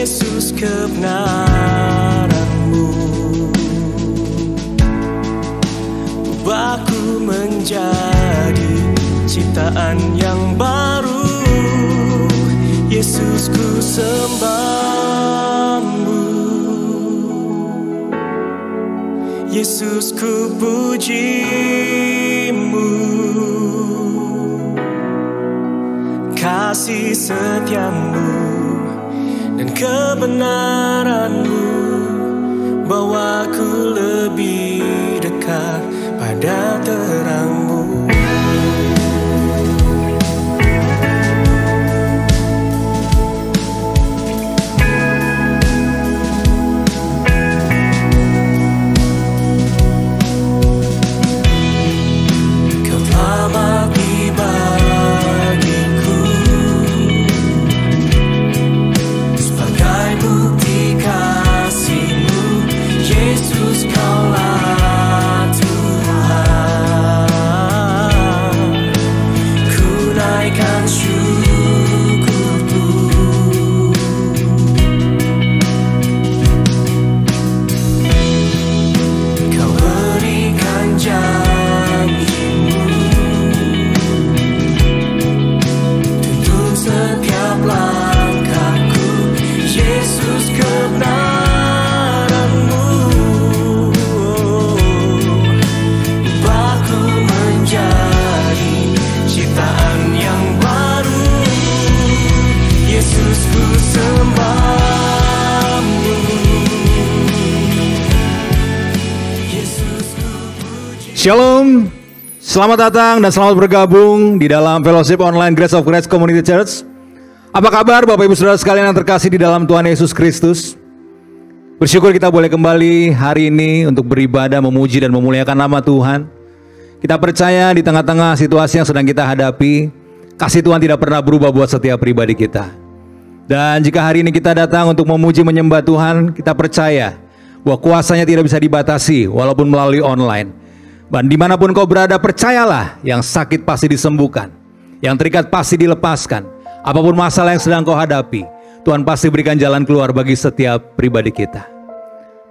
Yesus kebenaran-Mu. Ubahku menjadi ciptaan yang baru, Yesus ku sembah-Mu, Yesus ku puji-Mu. Kasih setia-Mu dan kebenaran-Mu bawaku lebih dekat pada terang-Mu. Kau telah mati bagiku sebagai bukti kasih-Mu, Yesus, Kaulah Tuhan. Ku naikkan syukurku, Kau berikan janji-Mu, tuntun setiap langkahku, Yesus kebenaran-Mu. Ubahku menjadi ciptaan yang baru, Yesus ku sembah-Mu, Yesus ku puji. Shalom, selamat datang dan selamat bergabung di dalam Fellowship Online Grace of Christ Community Church. Apa kabar Bapak Ibu Saudara sekalian yang terkasih di dalam Tuhan Yesus Kristus? Bersyukur kita boleh kembali hari ini untuk beribadah, memuji dan memuliakan nama Tuhan. Kita percaya di tengah-tengah situasi yang sedang kita hadapi, kasih Tuhan tidak pernah berubah buat setiap pribadi kita. Dan jika hari ini kita datang untuk memuji menyembah Tuhan, kita percaya bahwa kuasanya tidak bisa dibatasi walaupun melalui online. Dan dimanapun kau berada, percayalah, yang sakit pasti disembuhkan, yang terikat pasti dilepaskan. Apapun masalah yang sedang kau hadapi, Tuhan pasti berikan jalan keluar bagi setiap pribadi kita.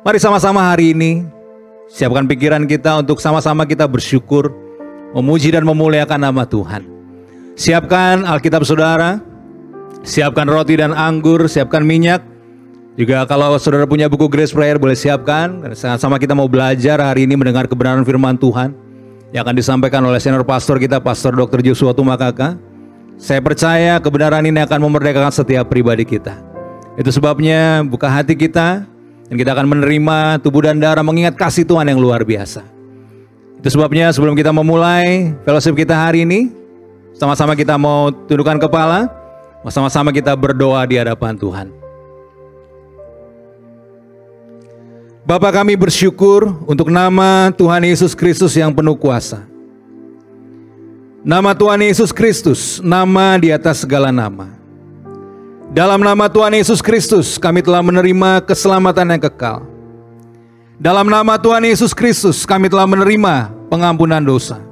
Mari sama-sama hari ini siapkan pikiran kita untuk sama-sama kita bersyukur, memuji dan memuliakan nama Tuhan. Siapkan Alkitab saudara, siapkan roti dan anggur, siapkan minyak. Juga kalau saudara punya buku Grace Prayer boleh siapkan. Sama-sama kita mau belajar hari ini mendengar kebenaran firman Tuhan yang akan disampaikan oleh senior pastor kita, Pastor Dr. Joshua Tumakaka. Saya percaya kebenaran ini akan memerdekakan setiap pribadi kita. Itu sebabnya buka hati kita dan kita akan menerima tubuh dan darah mengingat kasih Tuhan yang luar biasa. Itu sebabnya sebelum kita memulai fellowship kita hari ini, sama-sama kita mau tundukkan kepala, sama-sama kita berdoa di hadapan Tuhan. Bapa, kami bersyukur untuk nama Tuhan Yesus Kristus yang penuh kuasa. Nama Tuhan Yesus Kristus, nama di atas segala nama. Dalam nama Tuhan Yesus Kristus kami telah menerima keselamatan yang kekal. Dalam nama Tuhan Yesus Kristus kami telah menerima pengampunan dosa.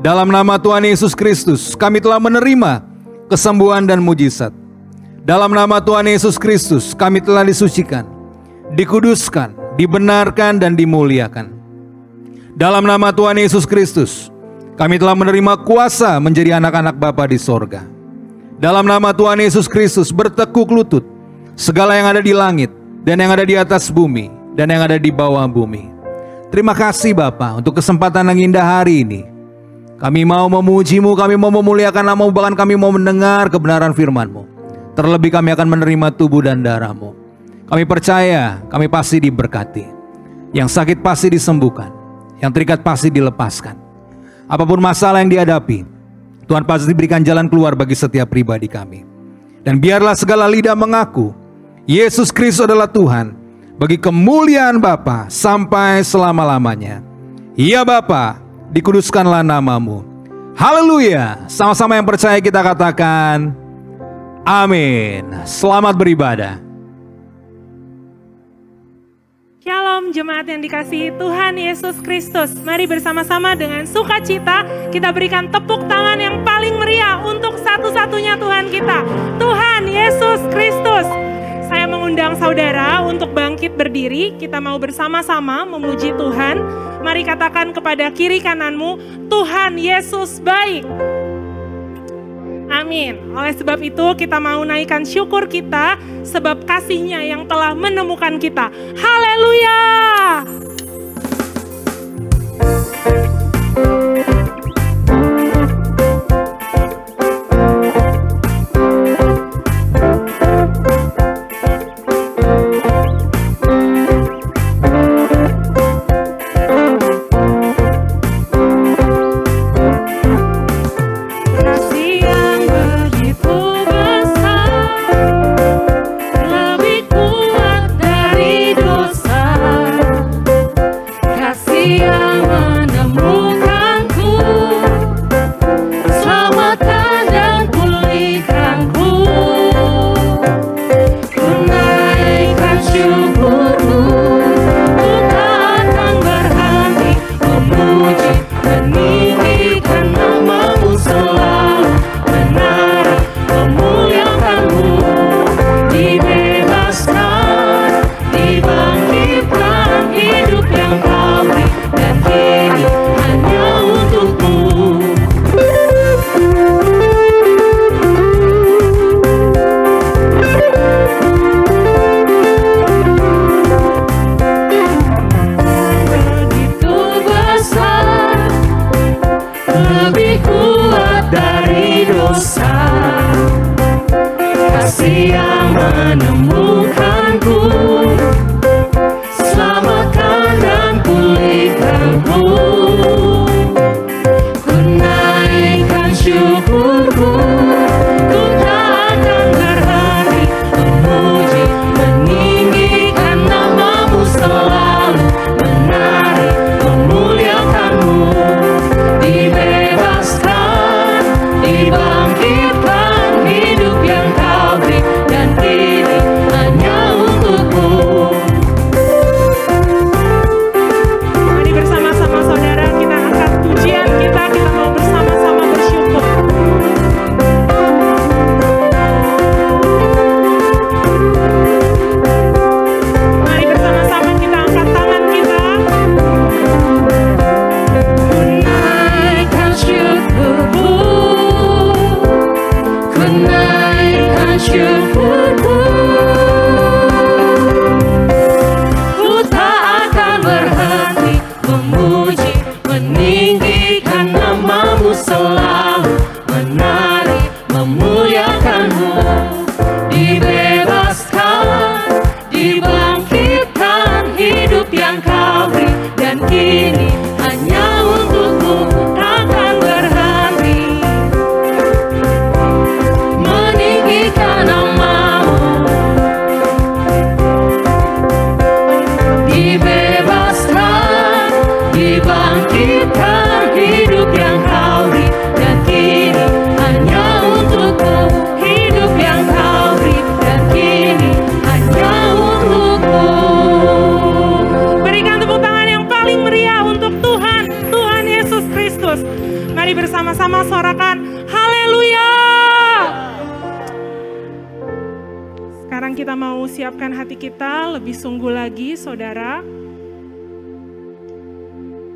Dalam nama Tuhan Yesus Kristus kami telah menerima kesembuhan dan mujizat. Dalam nama Tuhan Yesus Kristus kami telah disucikan, dikuduskan, dibenarkan dan dimuliakan. Dalam nama Tuhan Yesus Kristus kami telah menerima kuasa menjadi anak-anak Bapa di sorga. Dalam nama Tuhan Yesus Kristus bertekuk lutut segala yang ada di langit dan yang ada di atas bumi dan yang ada di bawah bumi. Terima kasih Bapa untuk kesempatan yang indah hari ini. Kami mau memuji-Mu, kami mau memuliakan nama-Mu, bahkan kami mau mendengar kebenaran firman-Mu. Terlebih kami akan menerima tubuh dan darah-Mu. Kami percaya kami pasti diberkati. Yang sakit pasti disembuhkan, yang terikat pasti dilepaskan. Apapun masalah yang dihadapi, Tuhan pasti berikan jalan keluar bagi setiap pribadi kami. Dan biarlah segala lidah mengaku Yesus Kristus adalah Tuhan, bagi kemuliaan Bapa sampai selama-lamanya. Ya Bapa, dikuduskanlah nama-Mu. Haleluya. Sama-sama yang percaya kita katakan amin. Selamat beribadah. Shalom jemaat yang dikasihi Tuhan Yesus Kristus. Mari bersama-sama dengan sukacita kita berikan tepuk tangan yang paling meriah untuk satu-satunya Tuhan kita, Tuhan Yesus Kristus. Saya undang saudara untuk bangkit berdiri. Kita mau bersama-sama memuji Tuhan. Mari katakan kepada kiri kananmu, Tuhan Yesus baik. Amin. Oleh sebab itu kita mau naikkan syukur kita sebab kasih-Nya yang telah menemukan kita. Haleluya. Siapkan hati kita lebih sungguh lagi, saudara.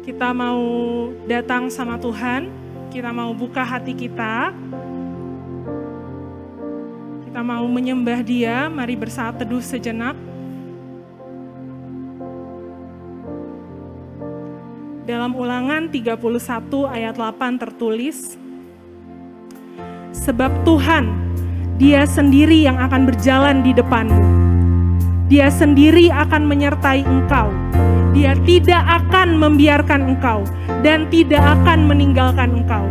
Kita mau datang sama Tuhan, kita mau buka hati kita, kita mau menyembah Dia. Mari bersaat teduh sejenak. Dalam Ulangan 31 ayat 8 tertulis, sebab Tuhan, Dia sendiri yang akan berjalan di depanmu. Dia sendiri akan menyertai engkau. Dia tidak akan membiarkan engkau dan tidak akan meninggalkan engkau.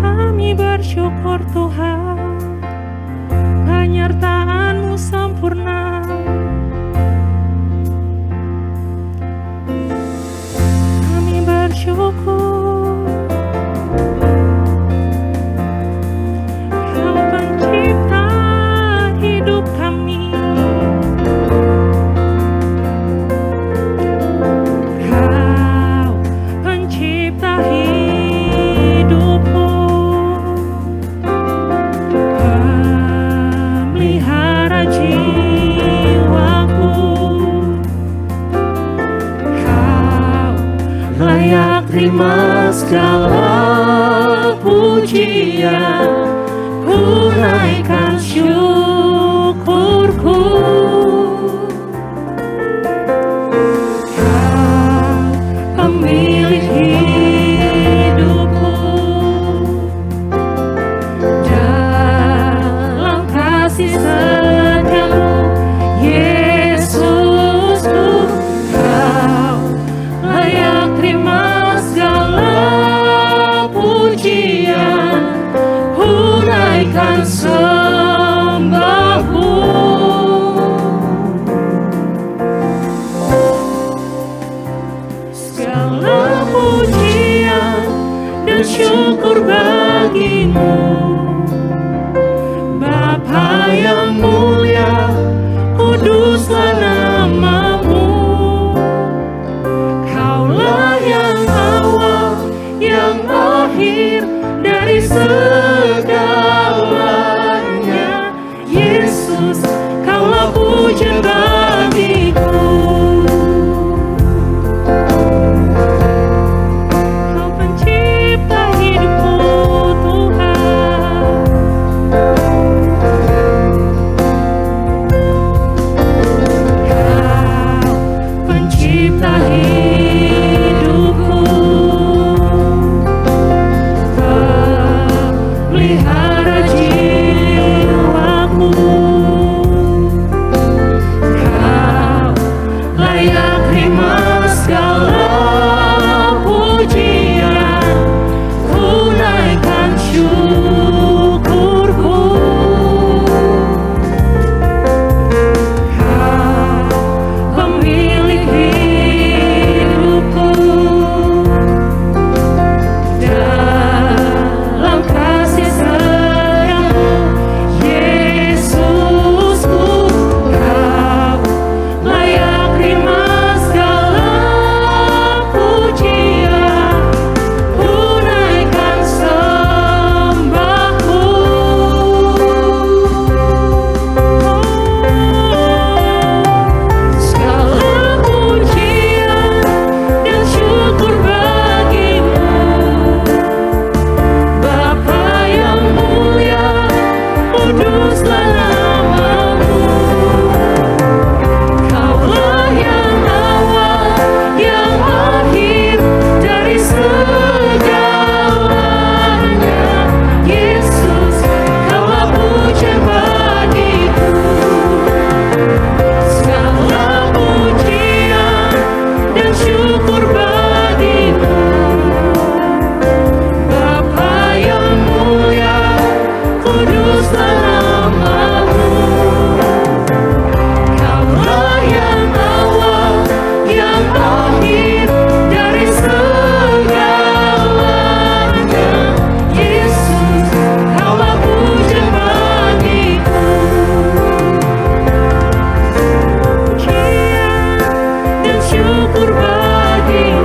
Kami bersyukur Tuhan, penyertaan-Mu sempurna. Kami bersyukur Kau pencipta hidup kami. Kau pencipta hidupku. Pelihara layak terima segala pujian, hunaikan syukurku. Kau pemilik hidupku, dalam kasih setiamu, Yesusku. Kau layak terima segala pujian, hunaikan sembahku. Segala pujian dan syukur bagimu, Bapa yang mulia, kuduslah namamu. Kaulah yang awal, yang akhir dari segalanya. Yesus, kaulah pujian bagiku. Kau pencipta hidupku, Tuhan. Kau pencipta hidupku, pelihara jiwaku. Kau layak terima segala pujian, hunaikan syukurku. Kau pemilik hidupku, dalam kasih sayangmu, Yesusku. Kau layak terima segala pujian, hunaikan sembahku. Segala pujian dan syukur bagimu, Bapa yang mulia, kuduslah namamu. Kaulah yang awal, yang akhir dari segalanya. Yesus, kaulah pujian bagiku. Segala pujian dan syukur bagimu, Bapa yang mulia, kuduslah namamu. Kaulah yang awal, yang akhir dari segalanya. Yesus, kaulah pujian bagiku. Pujian dan syukur bagimu,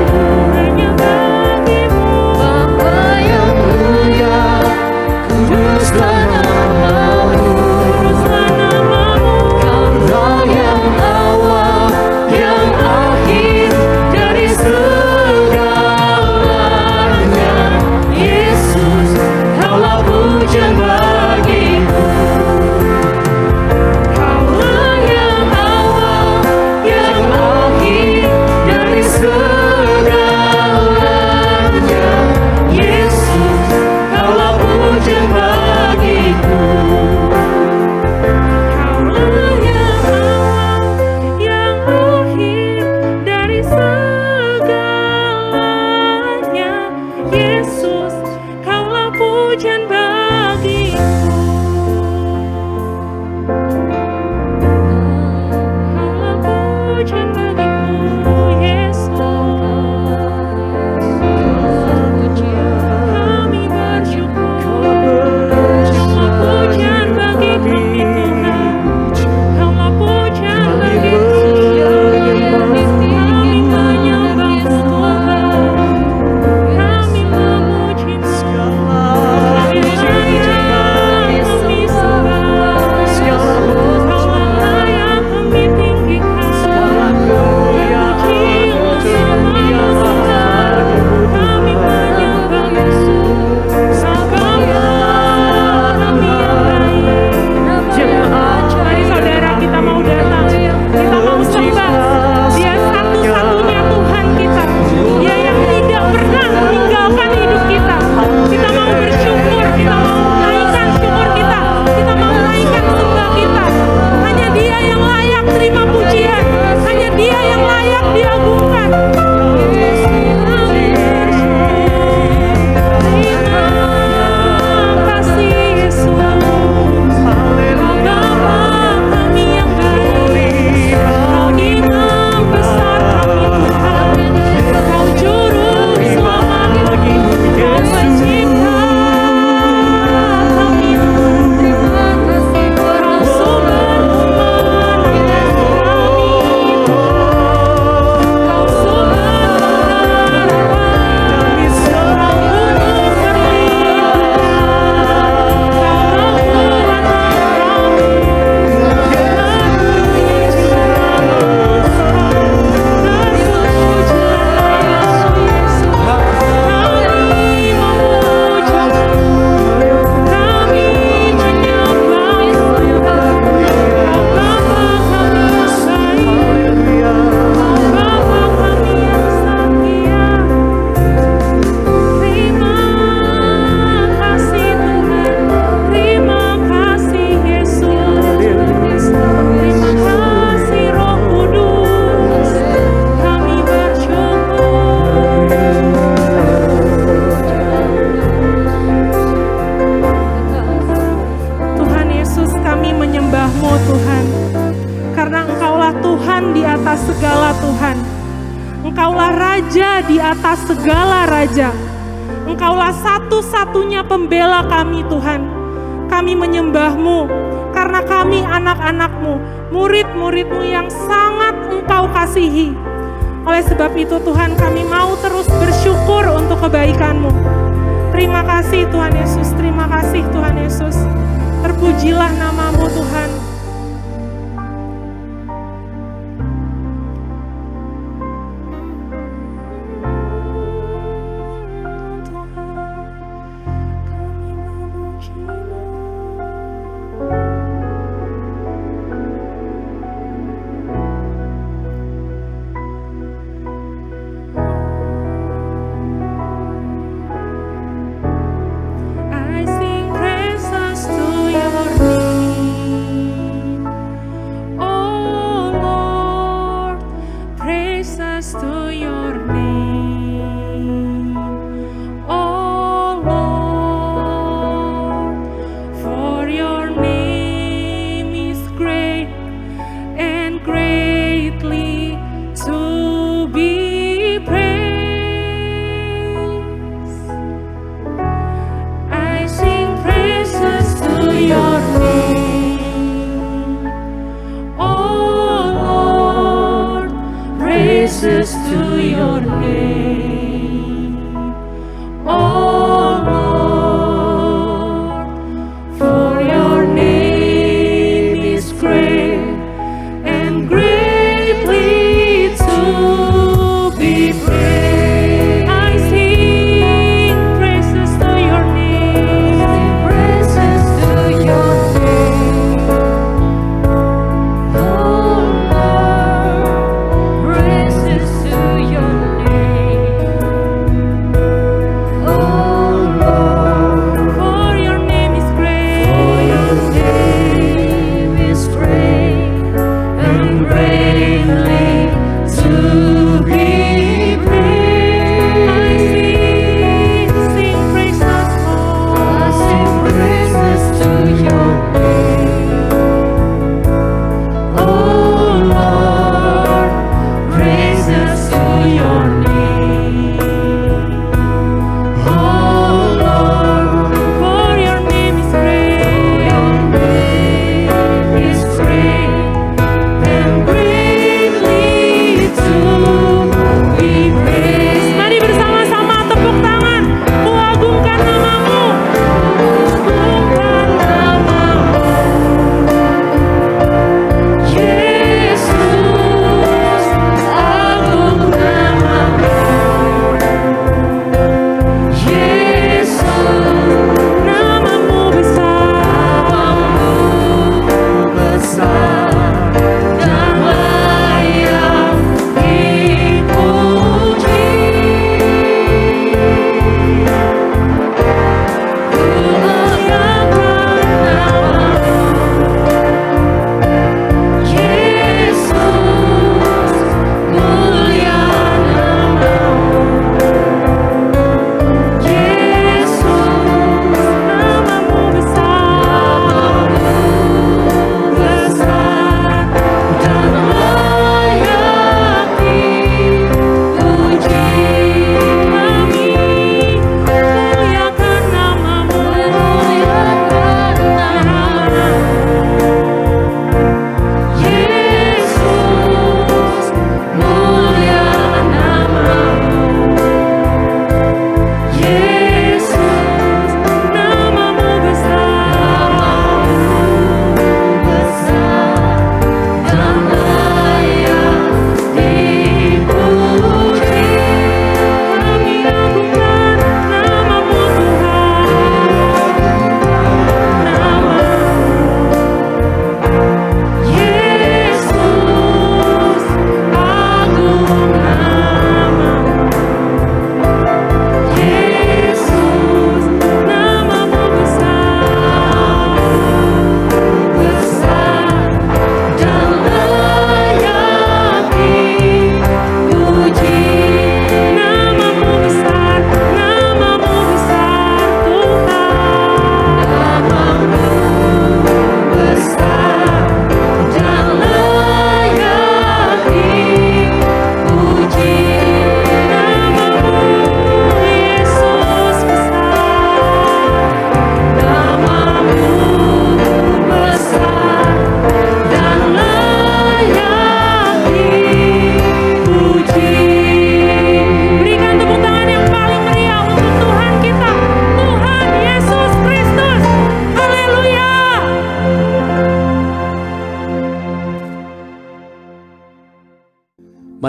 Engkaulah Raja di atas segala raja. Engkaulah satu-satunya pembela kami Tuhan. Kami menyembah-Mu karena kami anak-anak-Mu, murid-murid-Mu yang sangat Engkau kasihi. Oleh sebab itu Tuhan, kami mau terus bersyukur untuk kebaikan-Mu. Terima kasih Tuhan Yesus, terima kasih Tuhan Yesus. Terpujilah nama-Mu Tuhan. I sing praises to your name.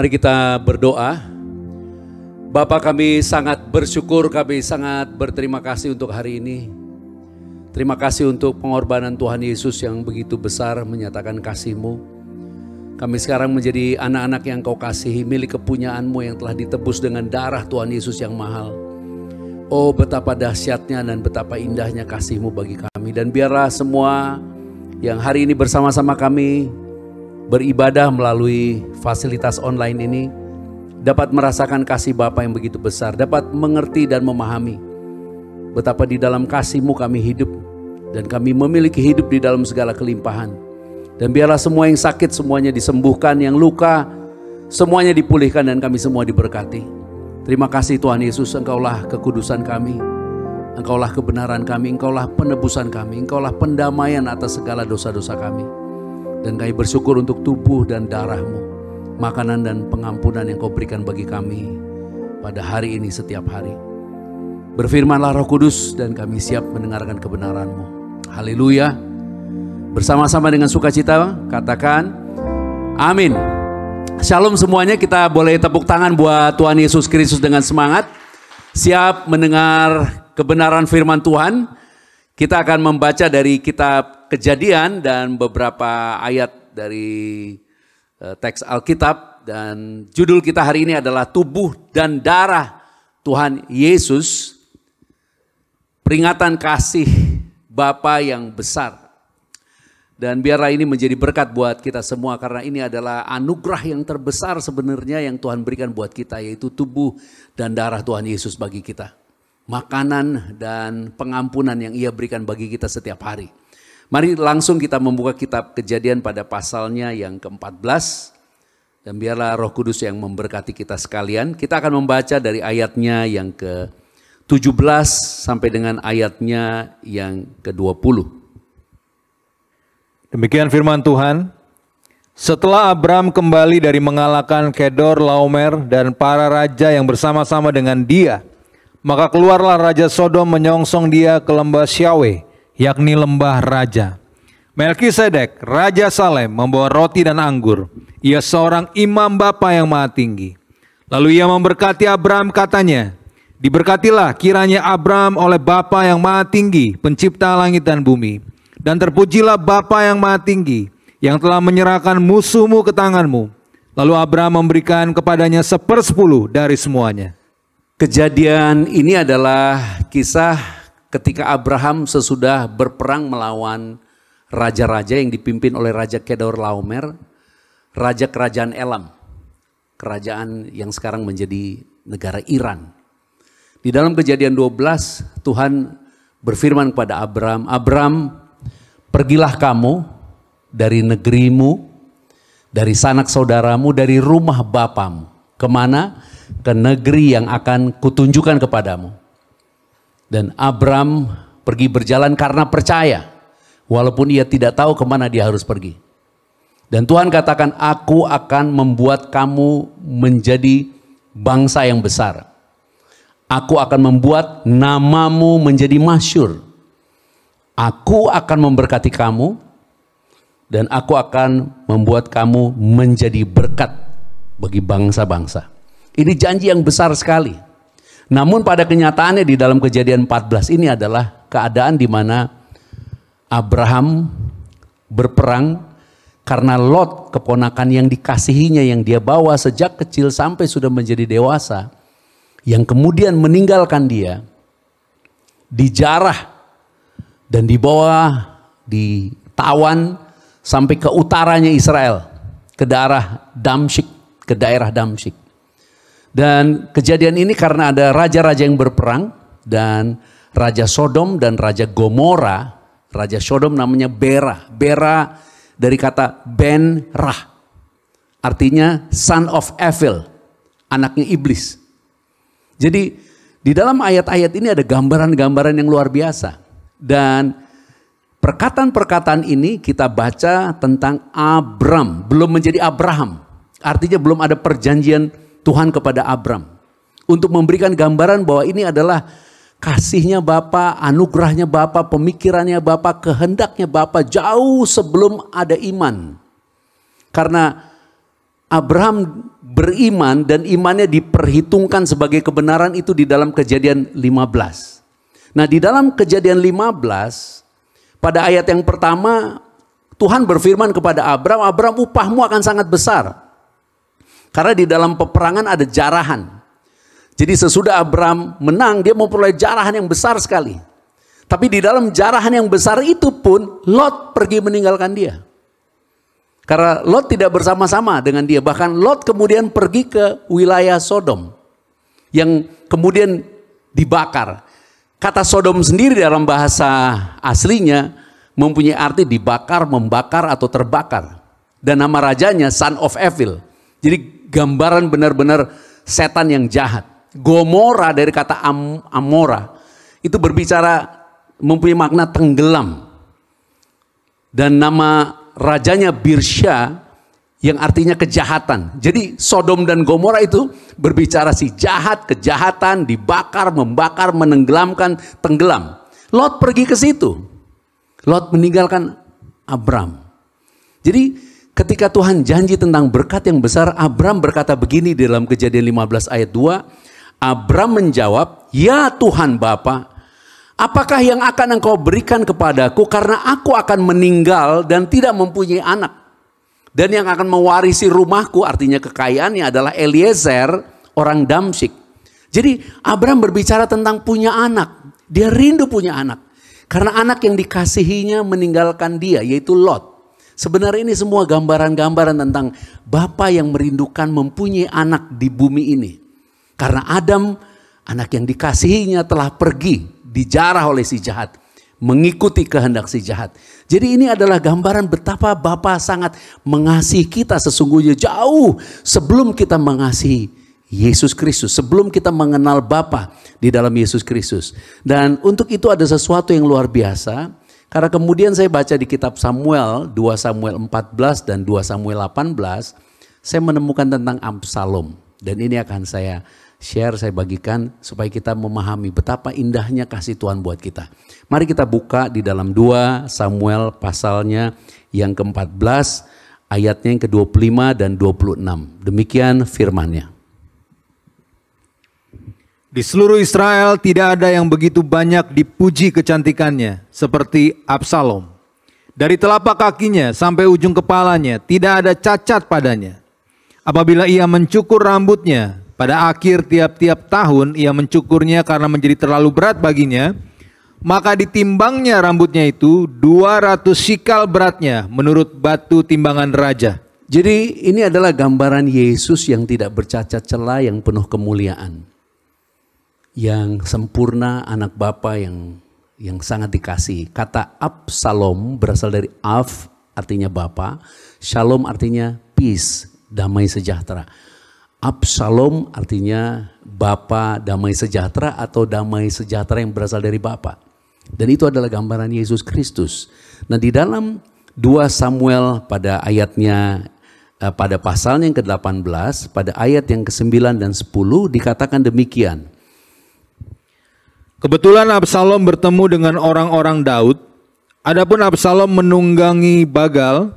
Mari kita berdoa. Bapa, kami sangat bersyukur, kami sangat berterima kasih untuk hari ini. Terima kasih untuk pengorbanan Tuhan Yesus yang begitu besar menyatakan kasih-Mu. Kami sekarang menjadi anak-anak yang Kau kasihi, milik kepunyaan-Mu yang telah ditebus dengan darah Tuhan Yesus yang mahal. Oh, betapa dahsyatnya dan betapa indahnya kasih-Mu bagi kami. Dan biarlah semua yang hari ini bersama-sama kami beribadah melalui fasilitas online ini dapat merasakan kasih Bapa yang begitu besar, dapat mengerti dan memahami betapa di dalam kasih-Mu kami hidup dan kami memiliki hidup di dalam segala kelimpahan. Dan biarlah semua yang sakit semuanya disembuhkan, yang luka semuanya dipulihkan dan kami semua diberkati. Terima kasih Tuhan Yesus, Engkaulah kekudusan kami, Engkaulah kebenaran kami, Engkaulah penebusan kami, Engkaulah pendamaian atas segala dosa-dosa kami. Dan kami bersyukur untuk tubuh dan darah-Mu, makanan dan pengampunan yang Kau berikan bagi kami pada hari ini setiap hari. Berfirmanlah Roh Kudus dan kami siap mendengarkan kebenaran-Mu. Haleluya. Bersama-sama dengan sukacita katakan amin. Shalom semuanya, kita boleh tepuk tangan buat Tuhan Yesus Kristus dengan semangat. Siap mendengar kebenaran firman Tuhan. Kita akan membaca dari kitab Kejadian dan beberapa ayat dari teks Alkitab. Dan judul kita hari ini adalah Tubuh dan Darah Tuhan Yesus, peringatan kasih Bapa yang besar. Dan biarlah ini menjadi berkat buat kita semua, karena ini adalah anugerah yang terbesar sebenarnya yang Tuhan berikan buat kita, yaitu tubuh dan darah Tuhan Yesus bagi kita. Makanan dan pengampunan yang Ia berikan bagi kita setiap hari. Mari langsung kita membuka kitab Kejadian pada pasalnya yang ke-14. Dan biarlah Roh Kudus yang memberkati kita sekalian. Kita akan membaca dari ayatnya yang ke-17 sampai dengan ayatnya yang ke-20. Demikian firman Tuhan. Setelah Abram kembali dari mengalahkan Kedor Laomer dan para raja yang bersama-sama dengan dia, maka keluarlah Raja Sodom menyongsong dia ke lembah Syawe, yakni lembah raja. Melkisedek, Raja Salem, membawa roti dan anggur. Ia seorang imam Bapa yang maha tinggi. Lalu ia memberkati Abram, katanya, diberkatilah kiranya Abram oleh Bapa yang maha tinggi, pencipta langit dan bumi. Dan terpujilah Bapa yang maha tinggi, yang telah menyerahkan musuhmu ke tanganmu. Lalu Abram memberikan kepadanya 1/10 dari semuanya. Kejadian ini adalah kisah ketika Abraham sesudah berperang melawan raja-raja yang dipimpin oleh Raja Kedor Laomer, Raja Kerajaan Elam, kerajaan yang sekarang menjadi negara Iran. Di dalam Kejadian 12, Tuhan berfirman kepada Abram, Abram, pergilah kamu dari negerimu, dari sanak saudaramu, dari rumah bapamu. Kemana? Ke negeri yang akan kutunjukkan kepadamu. Dan Abram pergi berjalan karena percaya, walaupun ia tidak tahu kemana dia harus pergi. Dan Tuhan katakan, aku akan membuat kamu menjadi bangsa yang besar. Aku akan membuat namamu menjadi masyhur. Aku akan memberkati kamu, dan aku akan membuat kamu menjadi berkat bagi bangsa-bangsa. Ini janji yang besar sekali. Namun pada kenyataannya di dalam Kejadian 14 ini adalah keadaan di mana Abraham berperang karena Lot, keponakan yang dikasihinya, yang dia bawa sejak kecil sampai sudah menjadi dewasa, yang kemudian meninggalkan dia, dijarah dan dibawa, ditawan sampai ke utaranya Israel, ke daerah Damsyik. Dan kejadian ini karena ada raja-raja yang berperang, dan Raja Sodom dan Raja Gomora. Raja Sodom namanya Bera. Bera dari kata Ben-Rah, artinya son of evil, anaknya iblis. Jadi di dalam ayat-ayat ini ada gambaran-gambaran yang luar biasa. Dan perkataan-perkataan ini kita baca tentang Abram, belum menjadi Abraham. Artinya belum ada perjanjian Tuhan kepada Abram untuk memberikan gambaran bahwa ini adalah kasihnya Bapa, anugerahnya Bapa, pemikirannya Bapa, kehendaknya Bapa jauh sebelum ada iman. Karena Abraham beriman dan imannya diperhitungkan sebagai kebenaran itu di dalam Kejadian 15. Nah, di dalam Kejadian 15 pada ayat yang pertama Tuhan berfirman kepada Abraham, Abraham, upahmu akan sangat besar. Karena di dalam peperangan ada jarahan. Jadi sesudah Abraham menang, dia memperoleh jarahan yang besar sekali. Tapi di dalam jarahan yang besar itu pun Lot pergi meninggalkan dia. Karena Lot tidak bersama-sama dengan dia. Bahkan Lot kemudian pergi ke wilayah Sodom. Yang kemudian dibakar. Kata Sodom sendiri dalam bahasa aslinya mempunyai arti dibakar, membakar atau terbakar. Dan nama rajanya Son of Evil. Jadi gambaran benar-benar setan yang jahat. Gomora dari kata Amora itu berbicara mempunyai makna tenggelam. Dan nama rajanya Birsha yang artinya kejahatan. Jadi Sodom dan Gomora itu berbicara si jahat, kejahatan, dibakar, membakar, menenggelamkan, tenggelam. Lot pergi ke situ. Lot meninggalkan Abram. Jadi ketika Tuhan janji tentang berkat yang besar, Abram berkata begini di dalam Kejadian 15 ayat 2. Abram menjawab, ya Tuhan Bapa, apakah yang akan engkau berikan kepadaku karena aku akan meninggal dan tidak mempunyai anak. Dan yang akan mewarisi rumahku, artinya kekayaannya adalah Eliezer, orang Damsyik. Jadi Abram berbicara tentang punya anak. Dia rindu punya anak. Karena anak yang dikasihinya meninggalkan dia, yaitu Lot. Sebenarnya ini semua gambaran-gambaran tentang Bapa yang merindukan mempunyai anak di bumi ini. Karena Adam, anak yang dikasihinya telah pergi, dijarah oleh si jahat. Mengikuti kehendak si jahat. Jadi ini adalah gambaran betapa Bapa sangat mengasihi kita sesungguhnya jauh sebelum kita mengasihi Yesus Kristus. Sebelum kita mengenal Bapa di dalam Yesus Kristus. Dan untuk itu ada sesuatu yang luar biasa. Karena kemudian saya baca di kitab Samuel, 2 Samuel 14 dan 2 Samuel 18. Saya menemukan tentang Absalom. Dan ini akan saya share, saya bagikan supaya kita memahami betapa indahnya kasih Tuhan buat kita. Mari kita buka di dalam 2 Samuel pasalnya yang ke-14, ayatnya yang ke-25 dan 26. Demikian firman-Nya. Di seluruh Israel tidak ada yang begitu banyak dipuji kecantikannya seperti Absalom. Dari telapak kakinya sampai ujung kepalanya tidak ada cacat padanya. Apabila ia mencukur rambutnya, pada akhir tiap-tiap tahun ia mencukurnya karena menjadi terlalu berat baginya, maka ditimbangnya rambutnya itu 200 shikal beratnya menurut batu timbangan raja. Jadi ini adalah gambaran Yesus yang tidak bercacat celah, yang penuh kemuliaan. Yang sempurna, anak Bapa yang sangat dikasihi. Kata Absalom berasal dari Av artinya Bapa, Shalom artinya peace, damai sejahtera. Absalom artinya Bapa damai sejahtera atau damai sejahtera yang berasal dari Bapa. Dan itu adalah gambaran Yesus Kristus. Nah di dalam 2 Samuel pada ayatnya, pada pasalnya yang ke-18, pada ayat yang ke-9 dan 10 dikatakan demikian. Kebetulan Absalom bertemu dengan orang-orang Daud. Adapun Absalom menunggangi Bagal.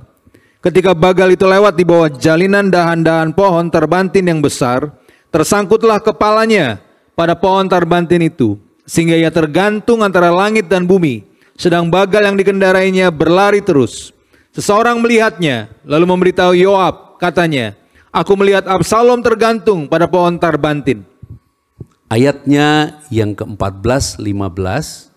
Ketika Bagal itu lewat di bawah jalinan dahan-dahan pohon terbantin yang besar, tersangkutlah kepalanya pada pohon terbantin itu, sehingga ia tergantung antara langit dan bumi, sedang Bagal yang dikendarainya berlari terus. Seseorang melihatnya, lalu memberitahu Yoab, katanya, aku melihat Absalom tergantung pada pohon terbantin. Ayatnya yang ke-14, 15.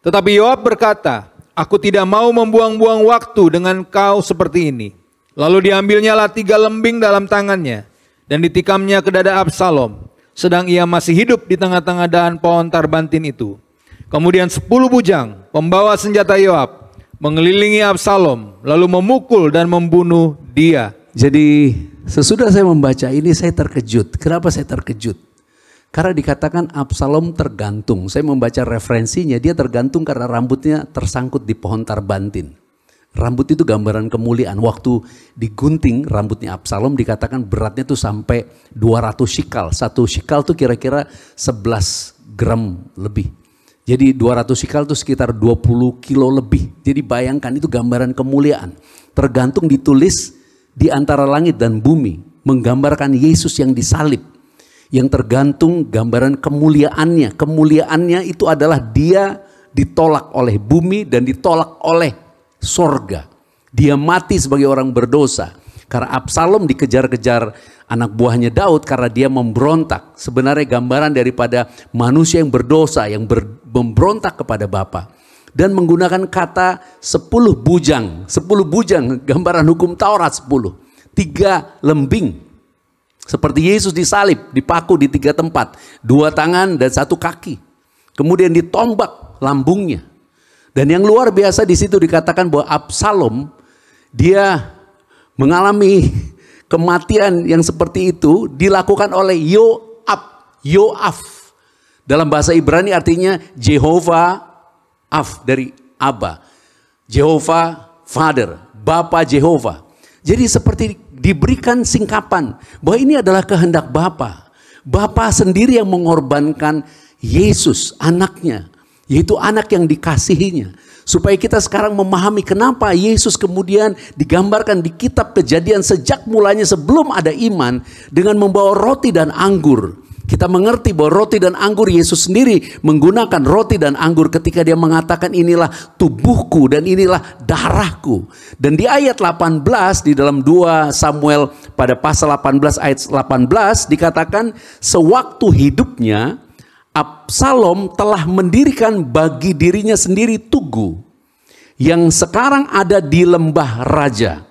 Tetapi Yoab berkata, aku tidak mau membuang-buang waktu dengan kau seperti ini. Lalu diambilnyalah 3 lembing dalam tangannya dan ditikamnya ke dada Absalom, sedang ia masih hidup di tengah-tengah dahan pohon tarbantin itu. Kemudian 10 bujang pembawa senjata Yoab mengelilingi Absalom, lalu memukul dan membunuh dia. Jadi sesudah saya membaca ini saya terkejut. Kenapa saya terkejut? Karena dikatakan Absalom tergantung. Saya membaca referensinya, dia tergantung karena rambutnya tersangkut di pohon tarbantin. Rambut itu gambaran kemuliaan. Waktu digunting rambutnya Absalom dikatakan beratnya tuh sampai 200 shikal. 1 shikal tuh kira-kira 11 gram lebih. Jadi 200 shikal tuh sekitar 20 kilo lebih. Jadi bayangkan itu gambaran kemuliaan. Tergantung ditulis di antara langit dan bumi, menggambarkan Yesus yang disalib, yang tergantung gambaran kemuliaannya. Kemuliaannya itu adalah dia ditolak oleh bumi dan ditolak oleh sorga. Dia mati sebagai orang berdosa. Karena Absalom dikejar-kejar anak buahnya Daud karena dia memberontak. Sebenarnya gambaran daripada manusia yang berdosa, yang memberontak kepada Bapa. Dan menggunakan kata 10 bujang. 10 bujang, gambaran hukum Taurat 10. 3 lembing. Seperti Yesus disalib, dipaku di 3 tempat. 2 tangan dan 1 kaki. Kemudian ditombak lambungnya. Dan yang luar biasa di situ dikatakan bahwa Absalom, dia mengalami kematian yang seperti itu dilakukan oleh Yoaf. Dalam bahasa Ibrani artinya Jehovah Af, dari Abba. Jehovah Father, Bapa Jehovah. Jadi seperti diberikan singkapan bahwa ini adalah kehendak Bapa. Bapa sendiri yang mengorbankan Yesus, anaknya, yaitu anak yang dikasihinya. Supaya kita sekarang memahami kenapa Yesus kemudian digambarkan di kitab Kejadian sejak mulanya sebelum ada iman dengan membawa roti dan anggur. Kita mengerti bahwa roti dan anggur, Yesus sendiri menggunakan roti dan anggur ketika dia mengatakan inilah tubuhku dan inilah darahku. Dan di ayat 18 di dalam 2 Samuel pada pasal 18 ayat 18 dikatakan sewaktu hidupnya Absalom telah mendirikan bagi dirinya sendiri tugu yang sekarang ada di lembah raja.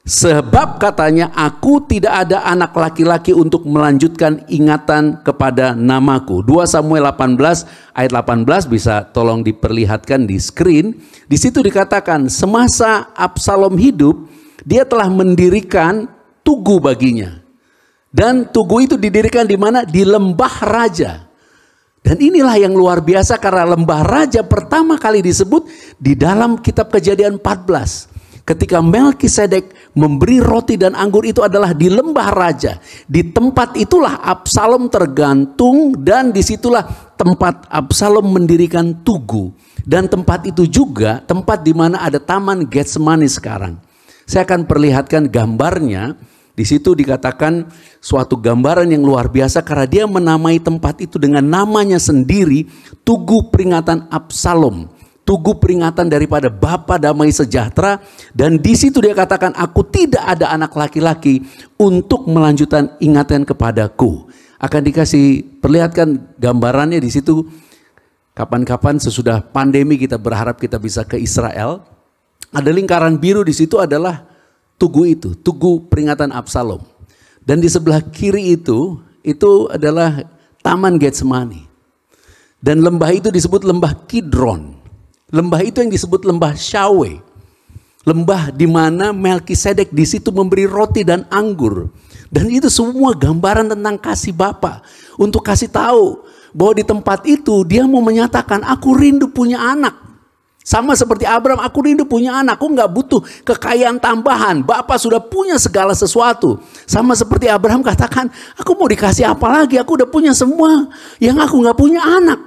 Sebab katanya aku tidak ada anak laki-laki untuk melanjutkan ingatan kepada namaku. 2 Samuel 18 ayat 18 bisa tolong diperlihatkan di screen. Di situ dikatakan semasa Absalom hidup dia telah mendirikan tugu baginya. Dan tugu itu didirikan di mana? Di lembah raja. Dan inilah yang luar biasa karena lembah raja pertama kali disebut di dalam kitab Kejadian 14. Ketika Melkisedek memberi roti dan anggur itu adalah di lembah raja. Di tempat itulah Absalom tergantung dan disitulah tempat Absalom mendirikan tugu. Dan tempat itu juga tempat di mana ada taman Getsemani sekarang. Saya akan perlihatkan gambarnya. Di situ dikatakan suatu gambaran yang luar biasa karena dia menamai tempat itu dengan namanya sendiri, Tugu Peringatan Absalom. Tugu peringatan daripada Bapa Damai Sejahtera. Dan di situ dia katakan aku tidak ada anak laki-laki untuk melanjutkan ingatan kepadaku. Akan dikasih perlihatkan gambarannya di situ. Kapan-kapan sesudah pandemi kita berharap kita bisa ke Israel. Ada lingkaran biru di situ adalah tugu itu, tugu peringatan Absalom. Dan di sebelah kiri itu adalah Taman Getsemani. Dan lembah itu disebut lembah Kidron. Lembah itu yang disebut lembah Syawe. Lembah di mana Melkisedek di situ memberi roti dan anggur. Dan itu semua gambaran tentang kasih Bapa. Untuk kasih tahu bahwa di tempat itu dia mau menyatakan aku rindu punya anak. Sama seperti Abraham, aku rindu punya anak, aku nggak butuh kekayaan tambahan. Bapa sudah punya segala sesuatu. Sama seperti Abraham katakan, aku mau dikasih apa lagi? Aku udah punya semua, yang aku nggak punya anak.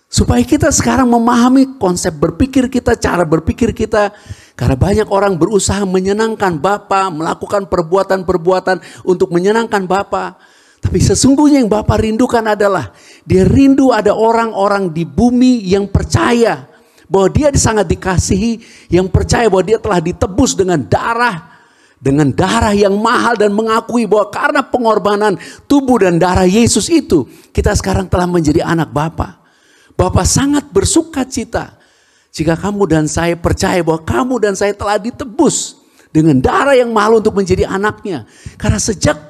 Supaya kita sekarang memahami konsep berpikir kita, cara berpikir kita. Karena banyak orang berusaha menyenangkan Bapa, melakukan perbuatan-perbuatan untuk menyenangkan Bapa. Tapi sesungguhnya yang Bapa rindukan adalah, dia rindu ada orang-orang di bumi yang percaya bahwa dia sangat dikasihi, yang percaya bahwa dia telah ditebus dengan darah yang mahal dan mengakui bahwa karena pengorbanan tubuh dan darah Yesus itu, kita sekarang telah menjadi anak Bapa. Bapa sangat bersuka cita jika kamu dan saya percaya bahwa kamu dan saya telah ditebus dengan darah yang mahal untuk menjadi anaknya. Karena sejak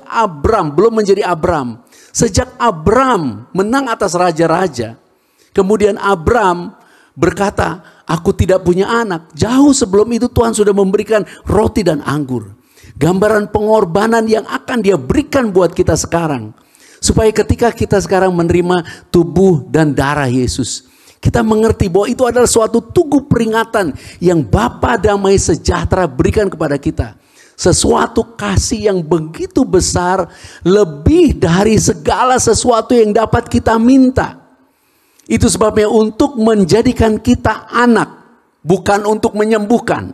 Abram belum menjadi Abram, sejak Abram menang atas raja-raja, kemudian Abram berkata, aku tidak punya anak. Jauh sebelum itu Tuhan sudah memberikan roti dan anggur. Gambaran pengorbanan yang akan dia berikan buat kita sekarang. Supaya ketika kita sekarang menerima tubuh dan darah Yesus, kita mengerti bahwa itu adalah suatu tugu peringatan yang Bapa Damai Sejahtera berikan kepada kita. Sesuatu kasih yang begitu besar, lebih dari segala sesuatu yang dapat kita minta. Itu sebabnya untuk menjadikan kita anak, bukan untuk menyembuhkan.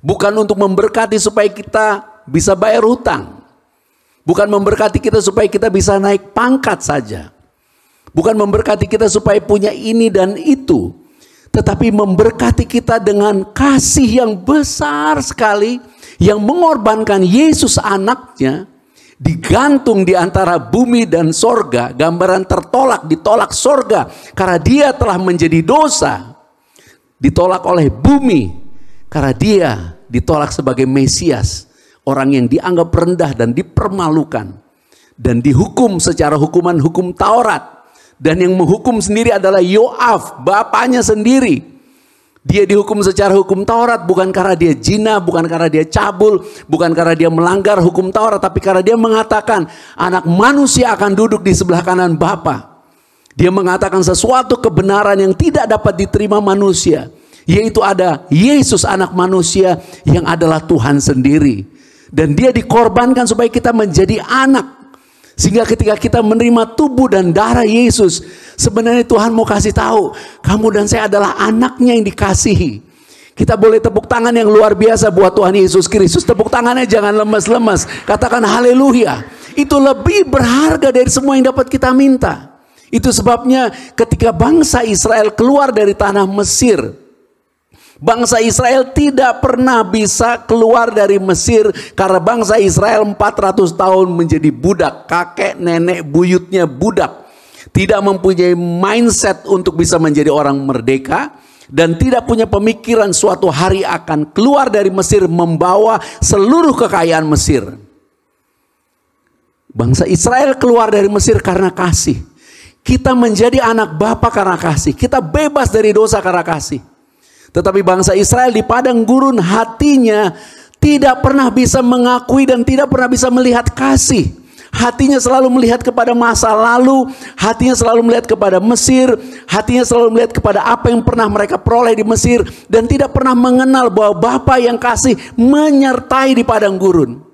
Bukan untuk memberkati supaya kita bisa bayar hutang. Bukan memberkati kita supaya kita bisa naik pangkat saja. Bukan memberkati kita supaya punya ini dan itu. Tetapi memberkati kita dengan kasih yang besar sekali, yang mengorbankan Yesus anaknya, digantung di antara bumi dan sorga, gambaran tertolak, ditolak sorga, karena dia telah menjadi dosa, ditolak oleh bumi, karena dia ditolak sebagai Mesias, orang yang dianggap rendah dan dipermalukan, dan dihukum secara hukum Taurat. Dan yang menghukum sendiri adalah Yoaf, bapaknya sendiri. Dia dihukum secara hukum Taurat bukan karena dia zina, bukan karena dia cabul, bukan karena dia melanggar hukum Taurat, tapi karena dia mengatakan anak manusia akan duduk di sebelah kanan Bapa. Dia mengatakan sesuatu kebenaran yang tidak dapat diterima manusia, yaitu ada Yesus anak manusia yang adalah Tuhan sendiri. Dan dia dikorbankan supaya kita menjadi anak. Sehingga ketika kita menerima tubuh dan darah Yesus, sebenarnya Tuhan mau kasih tahu, kamu dan saya adalah anaknya yang dikasihi. Kita boleh tepuk tangan yang luar biasa buat Tuhan Yesus Kristus. Tepuk tangannya jangan lemas-lemas. Katakan haleluya. Itu lebih berharga dari semua yang dapat kita minta. Itu sebabnya ketika bangsa Israel keluar dari tanah Mesir, bangsa Israel tidak pernah bisa keluar dari Mesir karena bangsa Israel 400 tahun menjadi budak. Kakek nenek buyutnya budak. Tidak mempunyai mindset untuk bisa menjadi orang merdeka. Dan tidak punya pemikiran suatu hari akan keluar dari Mesir membawa seluruh kekayaan Mesir. Bangsa Israel keluar dari Mesir karena kasih. Kita menjadi anak Bapa karena kasih. Kita bebas dari dosa karena kasih. Tetapi bangsa Israel di padang gurun hatinya tidak pernah bisa mengakui dan tidak pernah bisa melihat kasih. Hatinya selalu melihat kepada masa lalu, hatinya selalu melihat kepada Mesir, hatinya selalu melihat kepada apa yang pernah mereka peroleh di Mesir, dan tidak pernah mengenal bahwa Bapa yang kasih menyertai di padang gurun.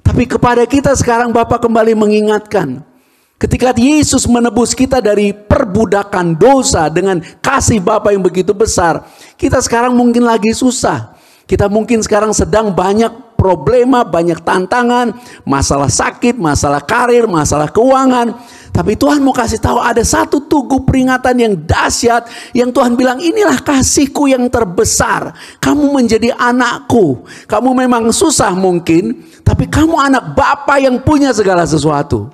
Tapi kepada kita sekarang Bapa kembali mengingatkan, ketika Yesus menebus kita dari perbudakan dosa dengan kasih Bapa yang begitu besar, kita sekarang mungkin lagi susah. Kita mungkin sekarang sedang banyak problema, banyak tantangan, masalah sakit, masalah karir, masalah keuangan. Tapi Tuhan mau kasih tahu ada satu tugu peringatan yang dahsyat yang Tuhan bilang inilah kasihku yang terbesar. Kamu menjadi anakku. Kamu memang susah mungkin, tapi kamu anak Bapa yang punya segala sesuatu.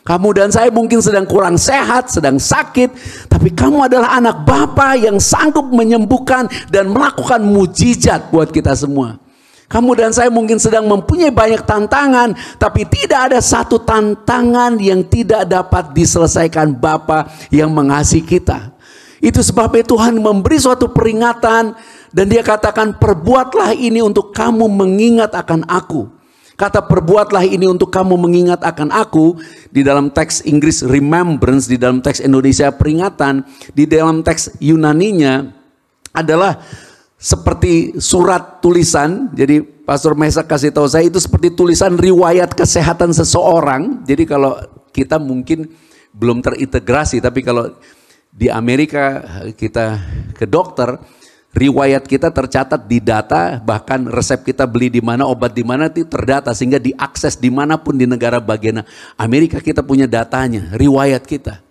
Kamu dan saya mungkin sedang kurang sehat, sedang sakit, tapi kamu adalah anak Bapa yang sanggup menyembuhkan dan melakukan mujizat buat kita semua. Kamu dan saya mungkin sedang mempunyai banyak tantangan, tapi tidak ada satu tantangan yang tidak dapat diselesaikan Bapa yang mengasihi kita. Itu sebabnya Tuhan memberi suatu peringatan dan Dia katakan, perbuatlah ini untuk kamu mengingat akan aku. Kata perbuatlah ini untuk kamu mengingat akan aku, di dalam teks Inggris remembrance, di dalam teks Indonesia peringatan, di dalam teks Yunaninya adalah seperti surat tulisan. Jadi Pastor Mesak kasih tahu saya itu seperti tulisan riwayat kesehatan seseorang. Jadi kalau kita mungkin belum terintegrasi, tapi kalau di Amerika kita ke dokter, riwayat kita tercatat di data, bahkan resep kita beli di mana, obat di mana itu terdata sehingga diakses dimanapun di negara bagian Amerika kita punya datanya, riwayat kita.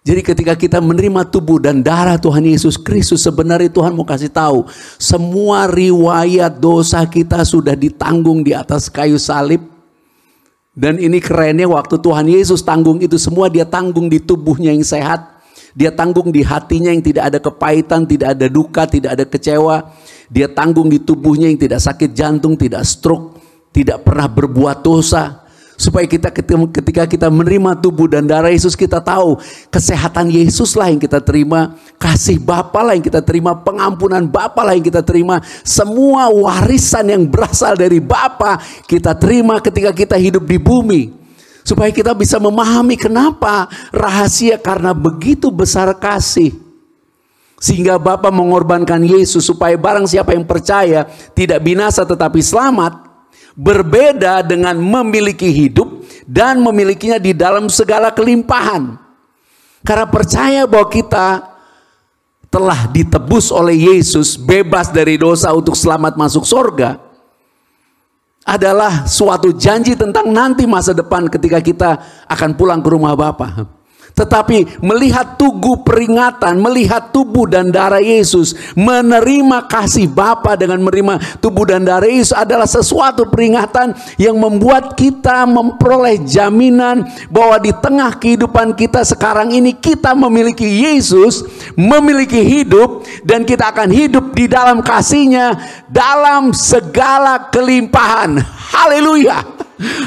Jadi ketika kita menerima tubuh dan darah Tuhan Yesus Kristus, sebenarnya Tuhan mau kasih tahu semua riwayat dosa kita sudah ditanggung di atas kayu salib. Dan ini kerennya, waktu Tuhan Yesus tanggung itu semua, Dia tanggung di tubuhnya yang sehat. Dia tanggung di hatinya yang tidak ada kepahitan, tidak ada duka, tidak ada kecewa. Dia tanggung di tubuhnya yang tidak sakit jantung, tidak stroke, tidak pernah berbuat dosa. Supaya kita ketika kita menerima tubuh dan darah Yesus, kita tahu kesehatan Yesus lah yang kita terima, kasih Bapa lah yang kita terima, pengampunan Bapa lah yang kita terima. Semua warisan yang berasal dari Bapa kita terima ketika kita hidup di bumi. Supaya kita bisa memahami kenapa rahasia, karena begitu besar kasih. Sehingga Bapa mengorbankan Yesus supaya barang siapa yang percaya tidak binasa tetapi selamat. Berbeda dengan memiliki hidup dan memilikinya di dalam segala kelimpahan. Karena percaya bahwa kita telah ditebus oleh Yesus, bebas dari dosa untuk selamat masuk surga, adalah suatu janji tentang nanti masa depan ketika kita akan pulang ke rumah Bapa. Tetapi melihat tugu peringatan, melihat tubuh dan darah Yesus, menerima kasih Bapa dengan menerima tubuh dan darah Yesus adalah sesuatu peringatan yang membuat kita memperoleh jaminan bahwa di tengah kehidupan kita sekarang ini kita memiliki Yesus, memiliki hidup, dan kita akan hidup di dalam kasih-Nya dalam segala kelimpahan. Haleluya.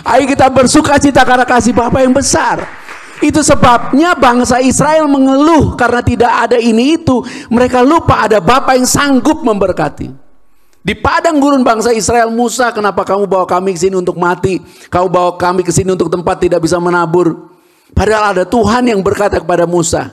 Ayo kita bersukacita karena kasih Bapa yang besar. Itu sebabnya bangsa Israel mengeluh karena tidak ada ini itu. Mereka lupa ada Bapa yang sanggup memberkati. Di padang gurun bangsa Israel, Musa, kenapa kamu bawa kami ke sini untuk mati? Kau bawa kami ke sini untuk tempat tidak bisa menabur. Padahal ada Tuhan yang berkata kepada Musa.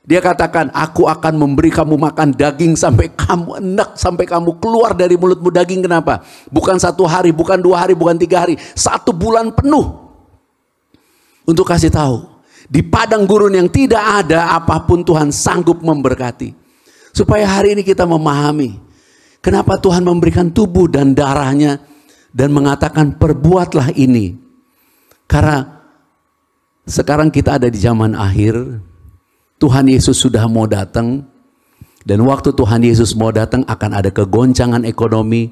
Dia katakan, aku akan memberi kamu makan daging sampai kamu enak, sampai kamu keluar dari mulutmu daging. Kenapa? Bukan 1 hari, bukan 2 hari, bukan 3 hari, 1 bulan penuh. Untuk kasih tahu, di padang gurun yang tidak ada apapun Tuhan sanggup memberkati. Supaya hari ini kita memahami kenapa Tuhan memberikan tubuh dan darah-Nya dan mengatakan perbuatlah ini. Karena sekarang kita ada di zaman akhir, Tuhan Yesus sudah mau datang, dan waktu Tuhan Yesus mau datang akan ada kegoncangan ekonomi.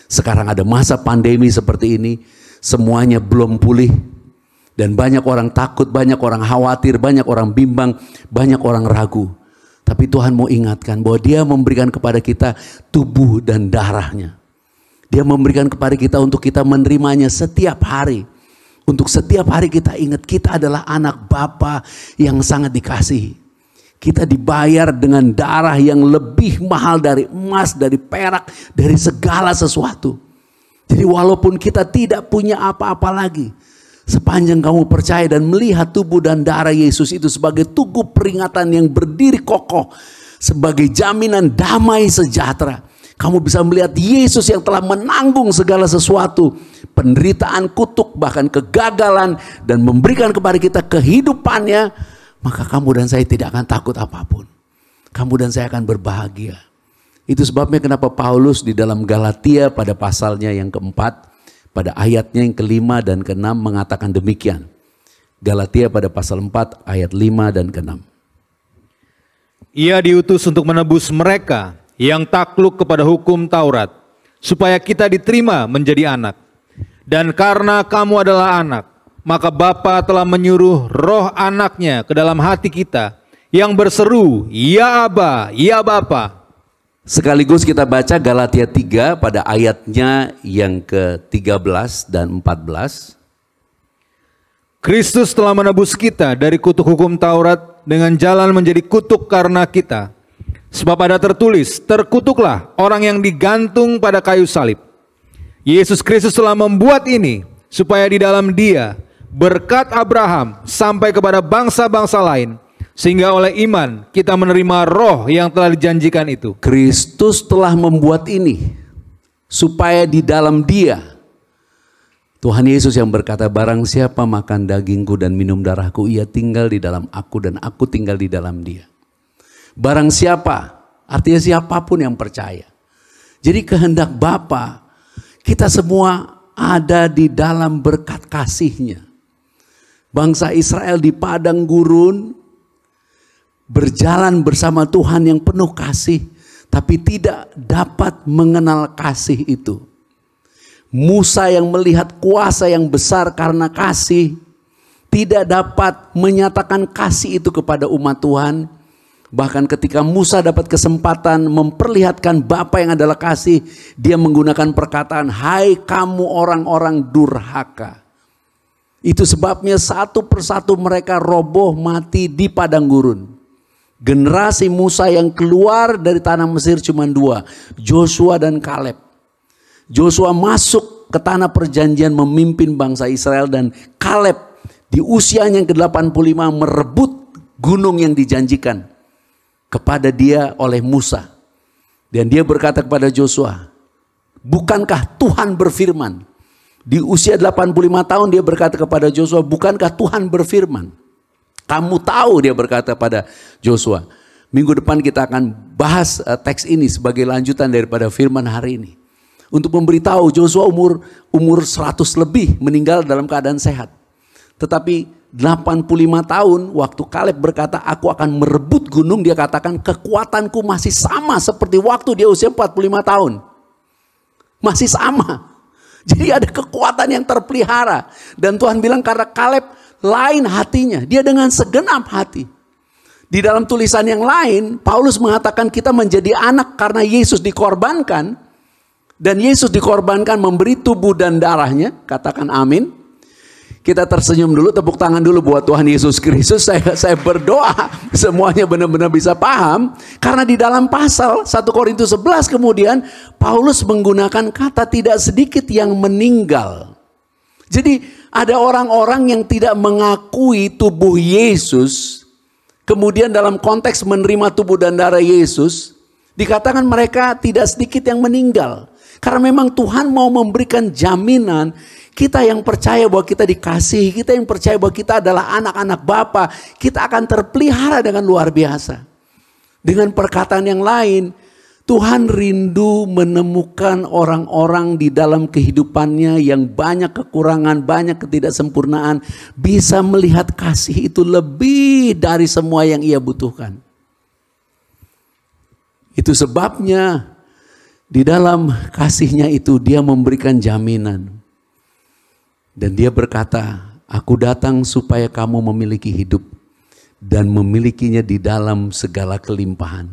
Sekarang ada masa pandemi seperti ini, semuanya belum pulih. Dan banyak orang takut, banyak orang khawatir, banyak orang bimbang, banyak orang ragu. Tapi Tuhan mau ingatkan bahwa Dia memberikan kepada kita tubuh dan darah-Nya. Dia memberikan kepada kita untuk kita menerimanya setiap hari. Untuk setiap hari kita ingat kita adalah anak Bapa yang sangat dikasihi. Kita dibayar dengan darah yang lebih mahal dari emas, dari perak, dari segala sesuatu. Jadi walaupun kita tidak punya apa-apa lagi, sepanjang kamu percaya dan melihat tubuh dan darah Yesus itu sebagai tugu peringatan yang berdiri kokoh, sebagai jaminan damai sejahtera, kamu bisa melihat Yesus yang telah menanggung segala sesuatu, penderitaan, kutuk, bahkan kegagalan, dan memberikan kepada kita kehidupannya, maka kamu dan saya tidak akan takut apapun. Kamu dan saya akan berbahagia. Itu sebabnya kenapa Paulus di dalam Galatia pada pasalnya yang keempat, pada ayatnya yang kelima dan keenam mengatakan demikian. Galatia pada pasal 4 ayat 5 dan keenam. Ia diutus untuk menebus mereka yang takluk kepada hukum Taurat, supaya kita diterima menjadi anak. Dan karena kamu adalah anak, maka Bapa telah menyuruh roh anaknya ke dalam hati kita, yang berseru, Ya Aba, Ya Bapa. Sekaligus kita baca Galatia 3 pada ayatnya yang ke-13 dan 14. Kristus telah menebus kita dari kutuk hukum Taurat dengan jalan menjadi kutuk karena kita. Sebab ada tertulis, terkutuklah orang yang digantung pada kayu salib. Yesus Kristus telah membuat ini supaya di dalam Dia berkat Abraham sampai kepada bangsa-bangsa lain, sehingga oleh iman kita menerima roh yang telah dijanjikan itu. Kristus telah membuat ini supaya di dalam Dia, Tuhan Yesus yang berkata, barang siapa makan dagingku dan minum darahku, ia tinggal di dalam aku dan aku tinggal di dalam dia. Barang siapa, artinya siapapun yang percaya. Jadi kehendak Bapa, kita semua ada di dalam berkat kasih-Nya. Bangsa Israel di padang gurun berjalan bersama Tuhan yang penuh kasih, tapi tidak dapat mengenal kasih itu. Musa yang melihat kuasa yang besar karena kasih, tidak dapat menyatakan kasih itu kepada umat Tuhan. Bahkan ketika Musa dapat kesempatan memperlihatkan Bapa yang adalah kasih, dia menggunakan perkataan, hai kamu orang-orang durhaka. Itu sebabnya satu persatu mereka roboh mati di padang gurun. Generasi Musa yang keluar dari tanah Mesir cuma 2, Joshua dan Kaleb. Joshua masuk ke tanah perjanjian memimpin bangsa Israel, dan Kaleb di usianya yang ke-85 merebut gunung yang dijanjikan kepada dia oleh Musa. Dan dia berkata kepada Joshua, bukankah Tuhan berfirman? Di usia 85 tahun dia berkata kepada Joshua, bukankah Tuhan berfirman? Kamu tahu, dia berkata pada Joshua, Minggu depan kita akan bahas teks ini sebagai lanjutan daripada firman hari ini. Untuk memberitahu Joshua umur 100 lebih meninggal dalam keadaan sehat. Tetapi 85 tahun waktu Kaleb berkata aku akan merebut gunung, dia katakan kekuatanku masih sama seperti waktu dia usia 45 tahun. Masih sama. Jadi ada kekuatan yang terpelihara. Dan Tuhan bilang karena Kaleb lain hatinya. Dia dengan segenap hati. Di dalam tulisan yang lain, Paulus mengatakan kita menjadi anak karena Yesus dikorbankan. Dan Yesus dikorbankan memberi tubuh dan darahnya. Katakan amin. Kita tersenyum dulu, tepuk tangan dulu buat Tuhan Yesus Kristus. Saya berdoa semuanya benar-benar bisa paham. Karena di dalam pasal 1 Korintus 11 kemudian Paulus menggunakan kata tidak sedikit yang meninggal. Jadi ada orang-orang yang tidak mengakui tubuh Yesus. Kemudian dalam konteks menerima tubuh dan darah Yesus. Dikatakan mereka tidak sedikit yang meninggal. Karena memang Tuhan mau memberikan jaminan. Kita yang percaya bahwa kita dikasihi, kita yang percaya bahwa kita adalah anak-anak Bapa, kita akan terpelihara dengan luar biasa. Dengan perkataan yang lain, Tuhan rindu menemukan orang-orang di dalam kehidupannya yang banyak kekurangan, banyak ketidaksempurnaan, bisa melihat kasih itu lebih dari semua yang ia butuhkan. Itu sebabnya di dalam kasihnya itu dia memberikan jaminan. Dan dia berkata, aku datang supaya kamu memiliki hidup dan memilikinya di dalam segala kelimpahan.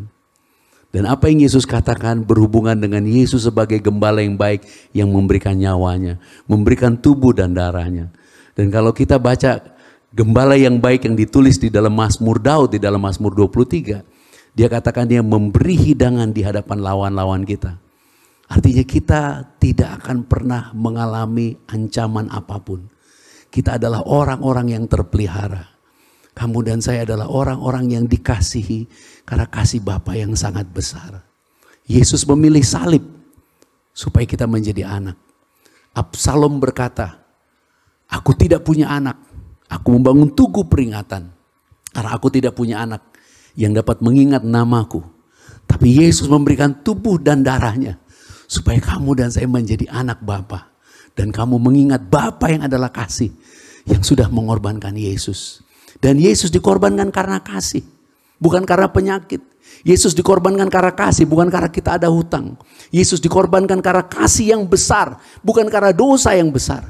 Dan apa yang Yesus katakan berhubungan dengan Yesus sebagai gembala yang baik yang memberikan nyawanya, memberikan tubuh dan darahnya. Dan kalau kita baca gembala yang baik yang ditulis di dalam Mazmur Daud, di dalam Mazmur 23, dia katakan dia memberi hidangan di hadapan lawan-lawan kita. Artinya kita tidak akan pernah mengalami ancaman apapun. Kita adalah orang-orang yang terpelihara. Kamu dan saya adalah orang-orang yang dikasihi karena kasih Bapa yang sangat besar. Yesus memilih salib supaya kita menjadi anak. Absalom berkata, aku tidak punya anak. Aku membangun tugu peringatan karena aku tidak punya anak yang dapat mengingat namaku. Tapi Yesus memberikan tubuh dan darahnya supaya kamu dan saya menjadi anak Bapa. Dan kamu mengingat Bapa yang adalah kasih. Yang sudah mengorbankan Yesus. Dan Yesus dikorbankan karena kasih. Bukan karena penyakit. Yesus dikorbankan karena kasih. Bukan karena kita ada hutang. Yesus dikorbankan karena kasih yang besar. Bukan karena dosa yang besar.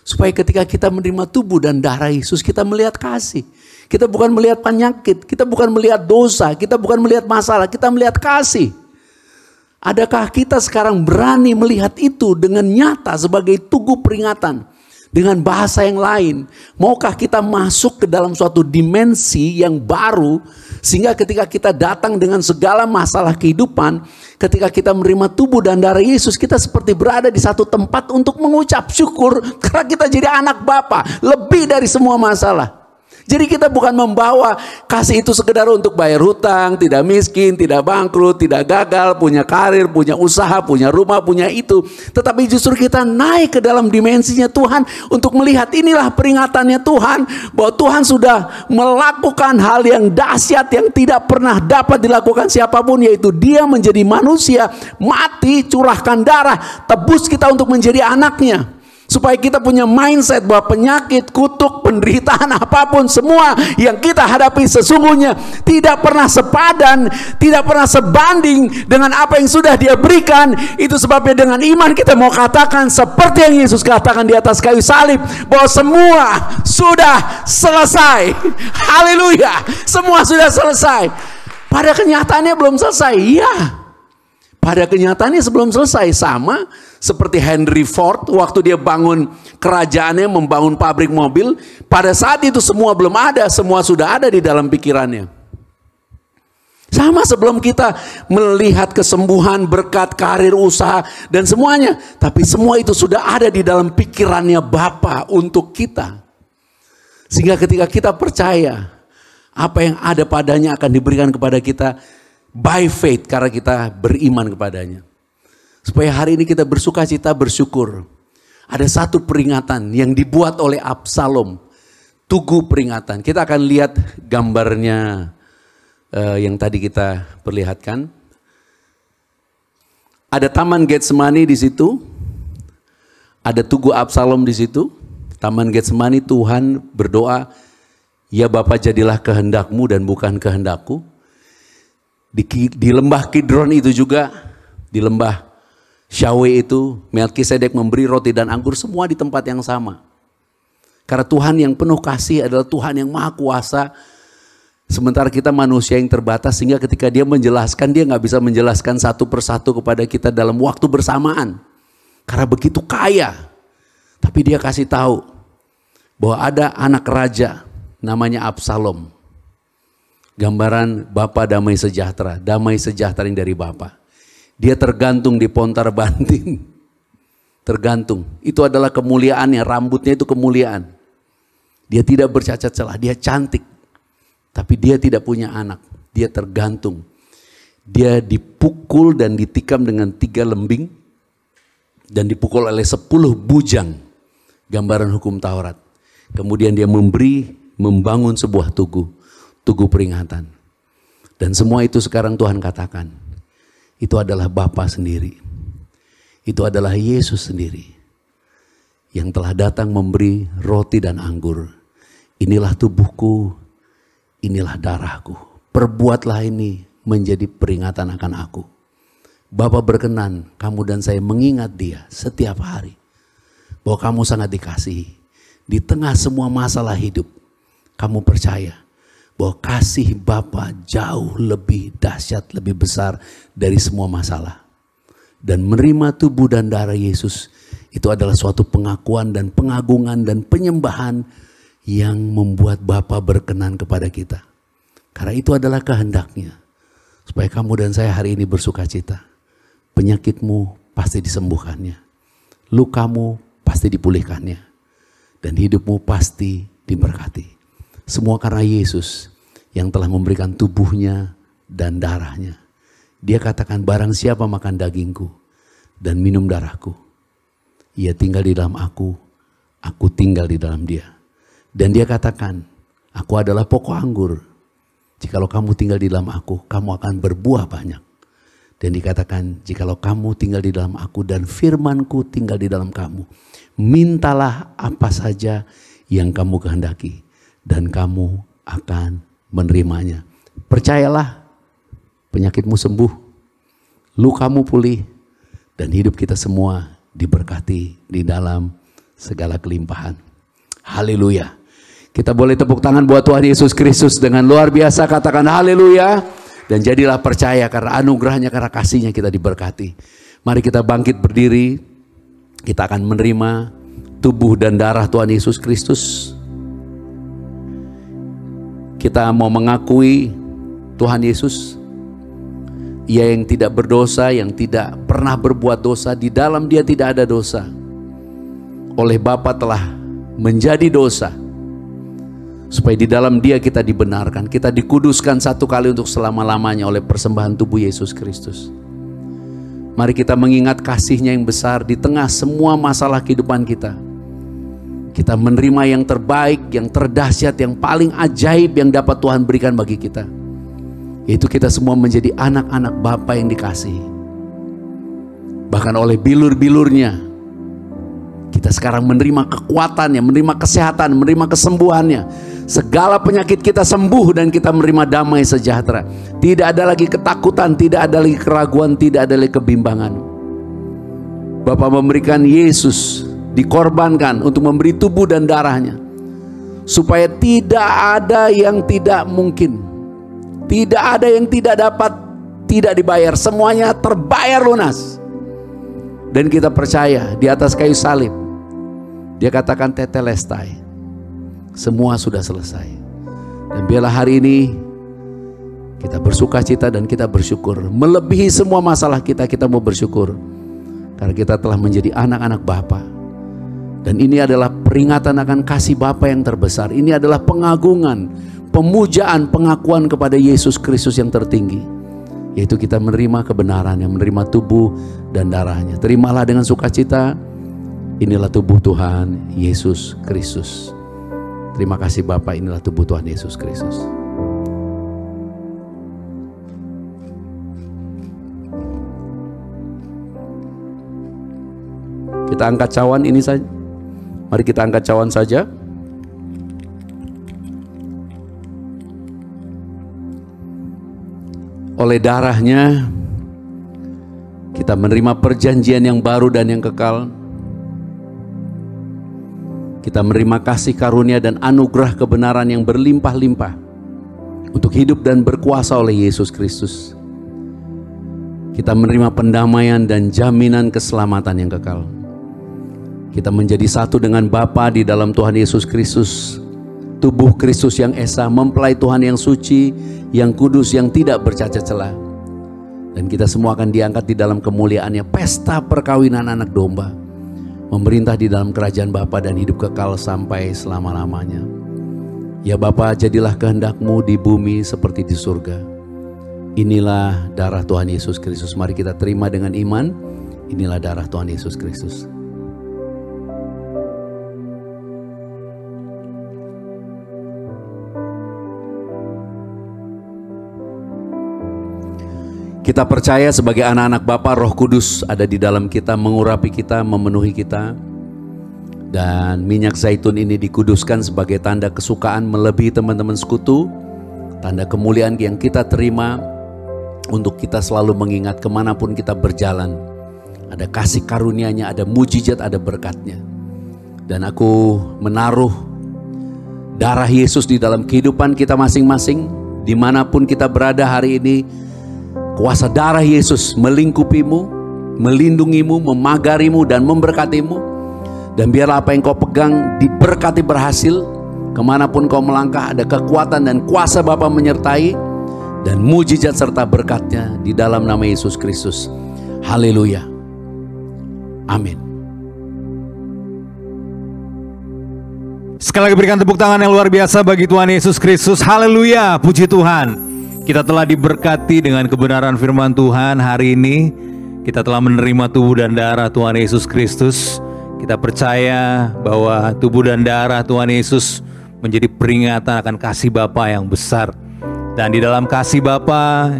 Supaya ketika kita menerima tubuh dan darah Yesus, kita melihat kasih. Kita bukan melihat penyakit. Kita bukan melihat dosa. Kita bukan melihat masalah. Kita melihat kasih. Adakah kita sekarang berani melihat itu dengan nyata sebagai tugu peringatan? Dengan bahasa yang lain, maukah kita masuk ke dalam suatu dimensi yang baru, sehingga ketika kita datang dengan segala masalah kehidupan, ketika kita menerima tubuh dan darah Yesus, kita seperti berada di satu tempat untuk mengucap syukur karena kita jadi anak Bapa, lebih dari semua masalah. Jadi kita bukan membawa kasih itu sekedar untuk bayar hutang, tidak miskin, tidak bangkrut, tidak gagal, punya karir, punya usaha, punya rumah, punya itu. Tetapi justru kita naik ke dalam dimensinya Tuhan untuk melihat inilah peringatannya Tuhan. Bahwa Tuhan sudah melakukan hal yang dahsyat yang tidak pernah dapat dilakukan siapapun. Yaitu dia menjadi manusia, mati, curahkan darah, tebus kita untuk menjadi anaknya. Supaya kita punya mindset bahwa penyakit, kutuk, penderitaan apapun semua yang kita hadapi sesungguhnya tidak pernah sepadan, tidak pernah sebanding dengan apa yang sudah dia berikan. Itu sebabnya dengan iman kita mau katakan seperti yang Yesus katakan di atas kayu salib, bahwa semua sudah selesai. Haleluya, semua sudah selesai. Pada kenyataannya belum selesai, iya. Pada kenyataannya sebelum selesai, sama seperti Henry Ford waktu dia bangun kerajaannya, membangun pabrik mobil. Pada saat itu semua belum ada, semua sudah ada di dalam pikirannya. Sama sebelum kita melihat kesembuhan, berkat, karir, usaha, dan semuanya. Tapi semua itu sudah ada di dalam pikirannya Bapa untuk kita. Sehingga ketika kita percaya, apa yang ada padanya akan diberikan kepada kita by faith, karena kita beriman kepadanya. Supaya hari ini kita bersuka cita, bersyukur. Ada satu peringatan yang dibuat oleh Absalom. Tugu peringatan. Kita akan lihat gambarnya yang tadi kita perlihatkan. Ada Taman Getsemani di situ, ada Tugu Absalom di situ. Taman Getsemani Tuhan berdoa, ya Bapa jadilah kehendakmu dan bukan kehendakku. Di lembah Kidron itu juga, di lembah Syawe itu, Melkisedek memberi roti dan anggur semua di tempat yang sama. Karena Tuhan yang penuh kasih adalah Tuhan yang maha kuasa. Sementara kita manusia yang terbatas, sehingga ketika dia menjelaskan, dia nggak bisa menjelaskan satu persatu kepada kita dalam waktu bersamaan. Karena begitu kaya. Tapi dia kasih tahu bahwa ada anak raja namanya Absalom. Gambaran Bapa damai sejahtera yang dari Bapa. Dia tergantung di pontar banting. Tergantung. Itu adalah kemuliaannya, rambutnya itu kemuliaan. Dia tidak bercacat celah, dia cantik. Tapi dia tidak punya anak, dia tergantung. Dia dipukul dan ditikam dengan 3 lembing. Dan dipukul oleh 10 bujang, gambaran hukum Taurat. Kemudian dia membangun sebuah tugu peringatan. Dan semua itu sekarang Tuhan katakan, itu adalah Bapa sendiri. Itu adalah Yesus sendiri. Yang telah datang memberi roti dan anggur. Inilah tubuhku, inilah darahku. Perbuatlah ini menjadi peringatan akan aku. Bapa berkenan kamu dan saya mengingat dia setiap hari. Bahwa kamu sangat dikasihi. Di tengah semua masalah hidup, kamu percaya bahwa kasih Bapa jauh lebih dahsyat, lebih besar dari semua masalah. Dan menerima tubuh dan darah Yesus itu adalah suatu pengakuan dan pengagungan dan penyembahan yang membuat Bapa berkenan kepada kita. Karena itu adalah kehendaknya. Supaya kamu dan saya hari ini bersuka cita. Penyakitmu pasti disembuhkannya. Lukamu pasti dipulihkannya. Dan hidupmu pasti diberkati. Semua karena Yesus yang telah memberikan tubuhnya dan darahnya. Dia katakan barang siapa makan dagingku dan minum darahku. Ia tinggal di dalam aku tinggal di dalam dia. Dan dia katakan, aku adalah pokok anggur. Jikalau kamu tinggal di dalam aku, kamu akan berbuah banyak. Dan dikatakan, jikalau kamu tinggal di dalam aku dan firmanku tinggal di dalam kamu, mintalah apa saja yang kamu kehendaki dan kamu akan menerimanya. Percayalah, penyakitmu sembuh, lukamu pulih, dan hidup kita semua diberkati di dalam segala kelimpahan. Haleluya. Kita boleh tepuk tangan buat Tuhan Yesus Kristus dengan luar biasa, katakan haleluya. Dan jadilah percaya karena anugerahnya, karena kasihnya kita diberkati. Mari kita bangkit berdiri. Kita akan menerima tubuh dan darah Tuhan Yesus Kristus. Kita mau mengakui Tuhan Yesus. Ia yang tidak berdosa, yang tidak pernah berbuat dosa. Di dalam dia tidak ada dosa. Oleh Bapa telah menjadi dosa. Supaya di dalam dia kita dibenarkan. Kita dikuduskan satu kali untuk selama-lamanya oleh persembahan tubuh Yesus Kristus. Mari kita mengingat kasihnya yang besar di tengah semua masalah kehidupan kita. Kita menerima yang terbaik, yang terdahsyat, yang paling ajaib yang dapat Tuhan berikan bagi kita. Yaitu kita semua menjadi anak-anak Bapa yang dikasihi. Bahkan oleh bilur-bilurnya, kita sekarang menerima kekuatannya, menerima kesehatan, menerima kesembuhannya. Segala penyakit kita sembuh dan kita menerima damai sejahtera. Tidak ada lagi ketakutan, tidak ada lagi keraguan, tidak ada lagi kebimbangan. Bapa memberikan Yesus dikorbankan untuk memberi tubuh dan darahnya. Supaya tidak ada yang tidak mungkin. Tidak ada yang tidak dapat tidak dibayar. Semuanya terbayar lunas. Dan kita percaya di atas kayu salib. Dia katakan tetelestai. Semua sudah selesai. Dan biarlah hari ini kita bersuka cita dan kita bersyukur. Melebihi semua masalah kita, kita mau bersyukur. Karena kita telah menjadi anak-anak Bapa. Dan ini adalah peringatan akan kasih Bapa yang terbesar. Ini adalah pengagungan, pemujaan, pengakuan kepada Yesus Kristus yang tertinggi. Yaitu kita menerima kebenaran, yang menerima tubuh dan darahnya. Terimalah dengan sukacita. Inilah tubuh Tuhan Yesus Kristus. Terima kasih Bapak, inilah tubuh Tuhan Yesus Kristus. Kita angkat cawan ini saja. Mari kita angkat cawan saja. Oleh darahnya kita menerima perjanjian yang baru dan yang kekal. Kita menerima kasih karunia dan anugerah kebenaran yang berlimpah-limpah untuk hidup dan berkuasa oleh Yesus Kristus. Kita menerima pendamaian dan jaminan keselamatan yang kekal. Kita menjadi satu dengan Bapa di dalam Tuhan Yesus Kristus. Tubuh Kristus yang esa, mempelai Tuhan yang suci, yang kudus, yang tidak bercacat celah. Dan kita semua akan diangkat di dalam kemuliaannya, pesta perkawinan anak domba, memerintah di dalam kerajaan Bapa dan hidup kekal sampai selama-lamanya. Ya Bapa, jadilah kehendak-Mu di bumi seperti di surga. Inilah darah Tuhan Yesus Kristus. Mari kita terima dengan iman. Inilah darah Tuhan Yesus Kristus. Kita percaya sebagai anak-anak Bapa, Roh Kudus ada di dalam kita, mengurapi kita, memenuhi kita. Dan minyak zaitun ini dikuduskan sebagai tanda kesukaan melebihi teman-teman sekutu. Tanda kemuliaan yang kita terima untuk kita selalu mengingat kemanapun kita berjalan. Ada kasih karunia-Nya, ada mujizat, ada berkat-Nya. Dan aku menaruh darah Yesus di dalam kehidupan kita masing-masing. Dimanapun kita berada hari ini, kuasa darah Yesus melingkupimu, melindungimu, memagarimu, dan memberkatimu. Dan biarlah apa yang kau pegang diberkati berhasil. Kemanapun kau melangkah ada kekuatan dan kuasa Bapa menyertai. Dan mujizat serta berkat-Nya di dalam nama Yesus Kristus. Haleluya. Amin. Sekali lagi berikan tepuk tangan yang luar biasa bagi Tuhan Yesus Kristus. Haleluya, puji Tuhan. Kita telah diberkati dengan kebenaran firman Tuhan hari ini. Kita telah menerima tubuh dan darah Tuhan Yesus Kristus. Kita percaya bahwa tubuh dan darah Tuhan Yesus menjadi peringatan akan kasih Bapa yang besar. Dan di dalam kasih Bapa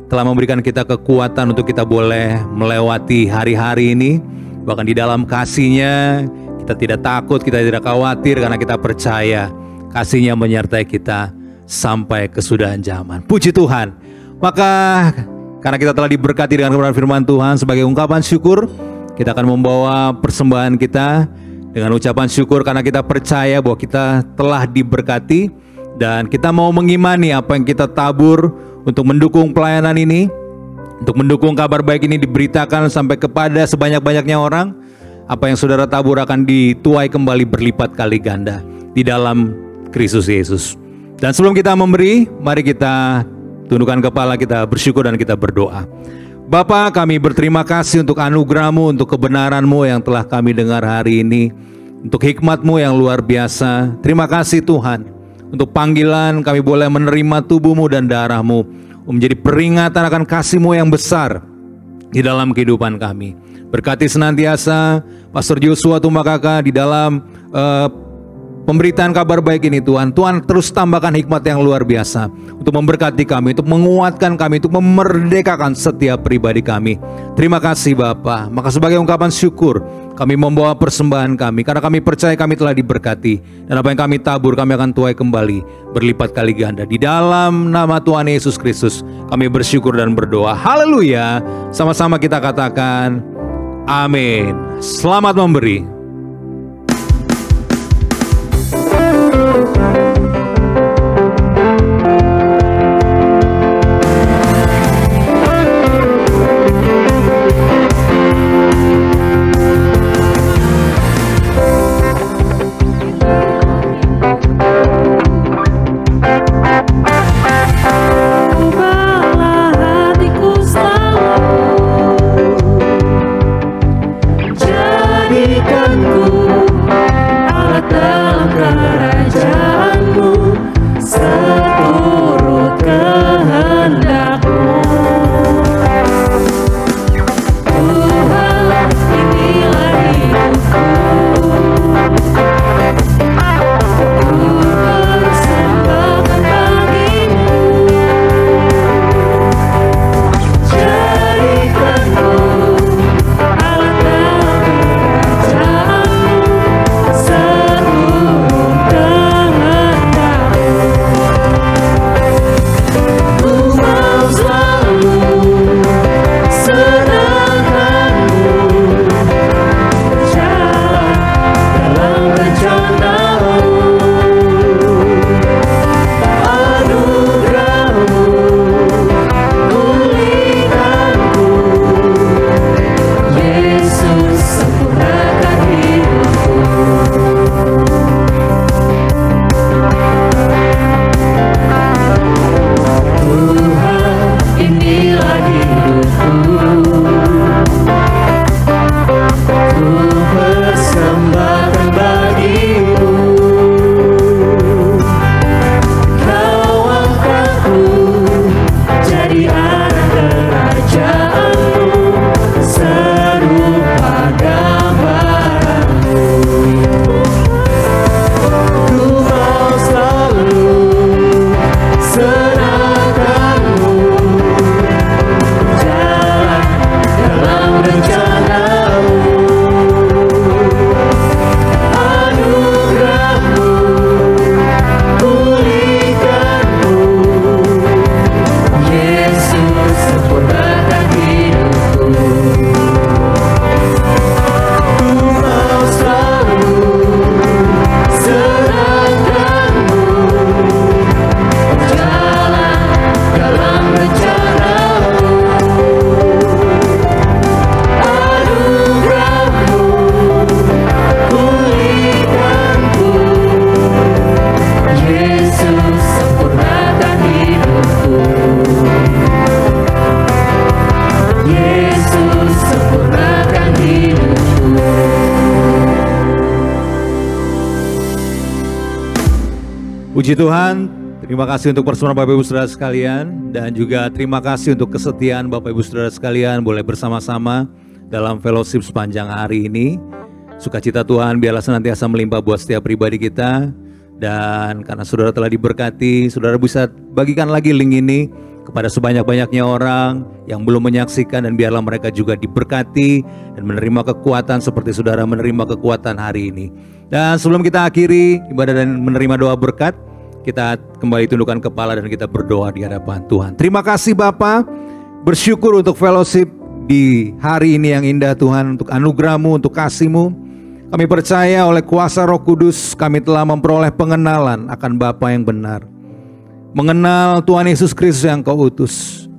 telah memberikan kita kekuatan untuk kita boleh melewati hari-hari ini. Bahkan di dalam kasih-Nya kita tidak takut, kita tidak khawatir karena kita percaya kasih-Nya menyertai kita sampai kesudahan zaman. Puji Tuhan. Maka karena kita telah diberkati dengan kebenaran firman Tuhan, sebagai ungkapan syukur kita akan membawa persembahan kita dengan ucapan syukur karena kita percaya bahwa kita telah diberkati. Dan kita mau mengimani apa yang kita tabur untuk mendukung pelayanan ini, untuk mendukung kabar baik ini diberitakan sampai kepada sebanyak-banyaknya orang. Apa yang saudara tabur akan dituai kembali berlipat kali ganda di dalam Kristus Yesus. Dan sebelum kita memberi, mari kita tundukkan kepala, kita bersyukur dan kita berdoa. Bapa, kami berterima kasih untuk anugerah-Mu, untuk kebenaran-Mu yang telah kami dengar hari ini, untuk hikmat-Mu yang luar biasa. Terima kasih Tuhan. Untuk panggilan kami boleh menerima tubuh-Mu dan darah-Mu, menjadi peringatan akan kasih-Mu yang besar di dalam kehidupan kami. Berkati senantiasa Pastor Joshua Tumbakaka di dalam pemberitaan kabar baik ini Tuhan. Tuhan terus tambahkan hikmat yang luar biasa untuk memberkati kami, untuk menguatkan kami, untuk memerdekakan setiap pribadi kami. Terima kasih Bapa. Maka sebagai ungkapan syukur kami membawa persembahan kami, karena kami percaya kami telah diberkati. Dan apa yang kami tabur kami akan tuai kembali berlipat kali ganda. Di dalam nama Tuhan Yesus Kristus kami bersyukur dan berdoa. Haleluya. Sama-sama kita katakan amin. Selamat memberi. Jadikan Puji Tuhan, terima kasih untuk persembahan Bapak Ibu Saudara sekalian, dan juga terima kasih untuk kesetiaan Bapak Ibu Saudara sekalian boleh bersama-sama dalam fellowship sepanjang hari ini. Sukacita Tuhan biarlah senantiasa melimpah buat setiap pribadi kita, dan karena saudara telah diberkati, saudara bisa bagikan lagi link ini kepada sebanyak-banyaknya orang yang belum menyaksikan, dan biarlah mereka juga diberkati dan menerima kekuatan seperti saudara menerima kekuatan hari ini. Dan sebelum kita akhiri ibadah dan menerima doa berkat, kita kembali tundukkan kepala dan kita berdoa di hadapan Tuhan. Terima kasih Bapa, bersyukur untuk fellowship di hari ini yang indah Tuhan, untuk anugerah-Mu, untuk kasih-Mu. Kami percaya oleh kuasa Roh Kudus kami telah memperoleh pengenalan akan Bapa yang benar, mengenal Tuhan Yesus Kristus yang Kau utus.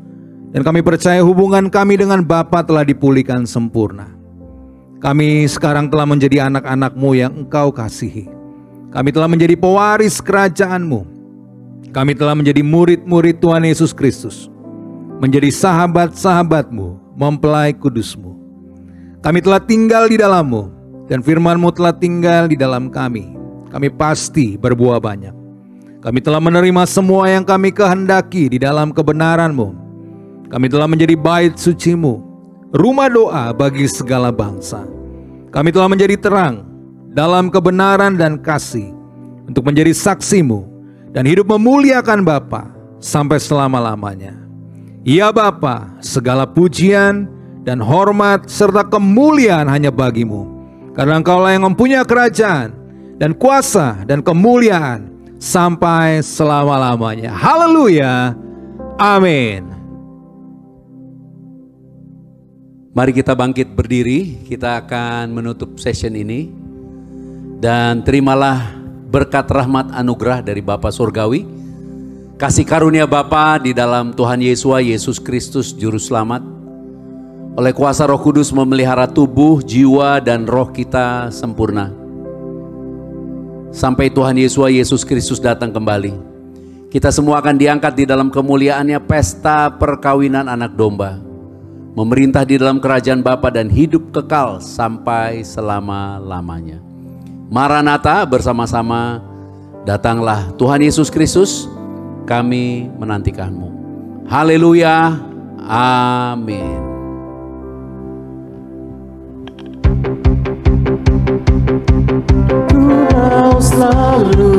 Dan kami percaya hubungan kami dengan Bapa telah dipulihkan sempurna. Kami sekarang telah menjadi anak-anak-Mu yang Engkau kasihi. Kami telah menjadi pewaris kerajaan-Mu. Kami telah menjadi murid-murid Tuhan Yesus Kristus, menjadi sahabat-sahabat-Mu, mempelai kudus-Mu. Kami telah tinggal di dalam-Mu, dan firman-Mu telah tinggal di dalam kami. Kami pasti berbuah banyak. Kami telah menerima semua yang kami kehendaki di dalam kebenaran-Mu. Kami telah menjadi bait suci-Mu, rumah doa bagi segala bangsa. Kami telah menjadi terang dalam kebenaran dan kasih untuk menjadi saksi-Mu dan hidup memuliakan Bapa sampai selama-lamanya. Ya Bapa, segala pujian dan hormat serta kemuliaan hanya bagi-Mu, karena Engkaulah yang mempunyai kerajaan dan kuasa dan kemuliaan sampai selama-lamanya. Haleluya. Amin. Mari kita bangkit berdiri, kita akan menutup session ini. Dan terimalah berkat rahmat anugerah dari Bapa Surgawi, kasih karunia Bapa di dalam Tuhan Yesus Kristus Juru Selamat, oleh kuasa Roh Kudus memelihara tubuh, jiwa, dan roh kita sempurna. Sampai Tuhan Yesus Kristus datang kembali, kita semua akan diangkat di dalam kemuliaannya pesta perkawinan anak domba, memerintah di dalam kerajaan Bapa dan hidup kekal sampai selama-lamanya. Maranatha, bersama-sama datanglah Tuhan Yesus Kristus, kami menantikan-Mu. Haleluya, amin. Ku mau selalu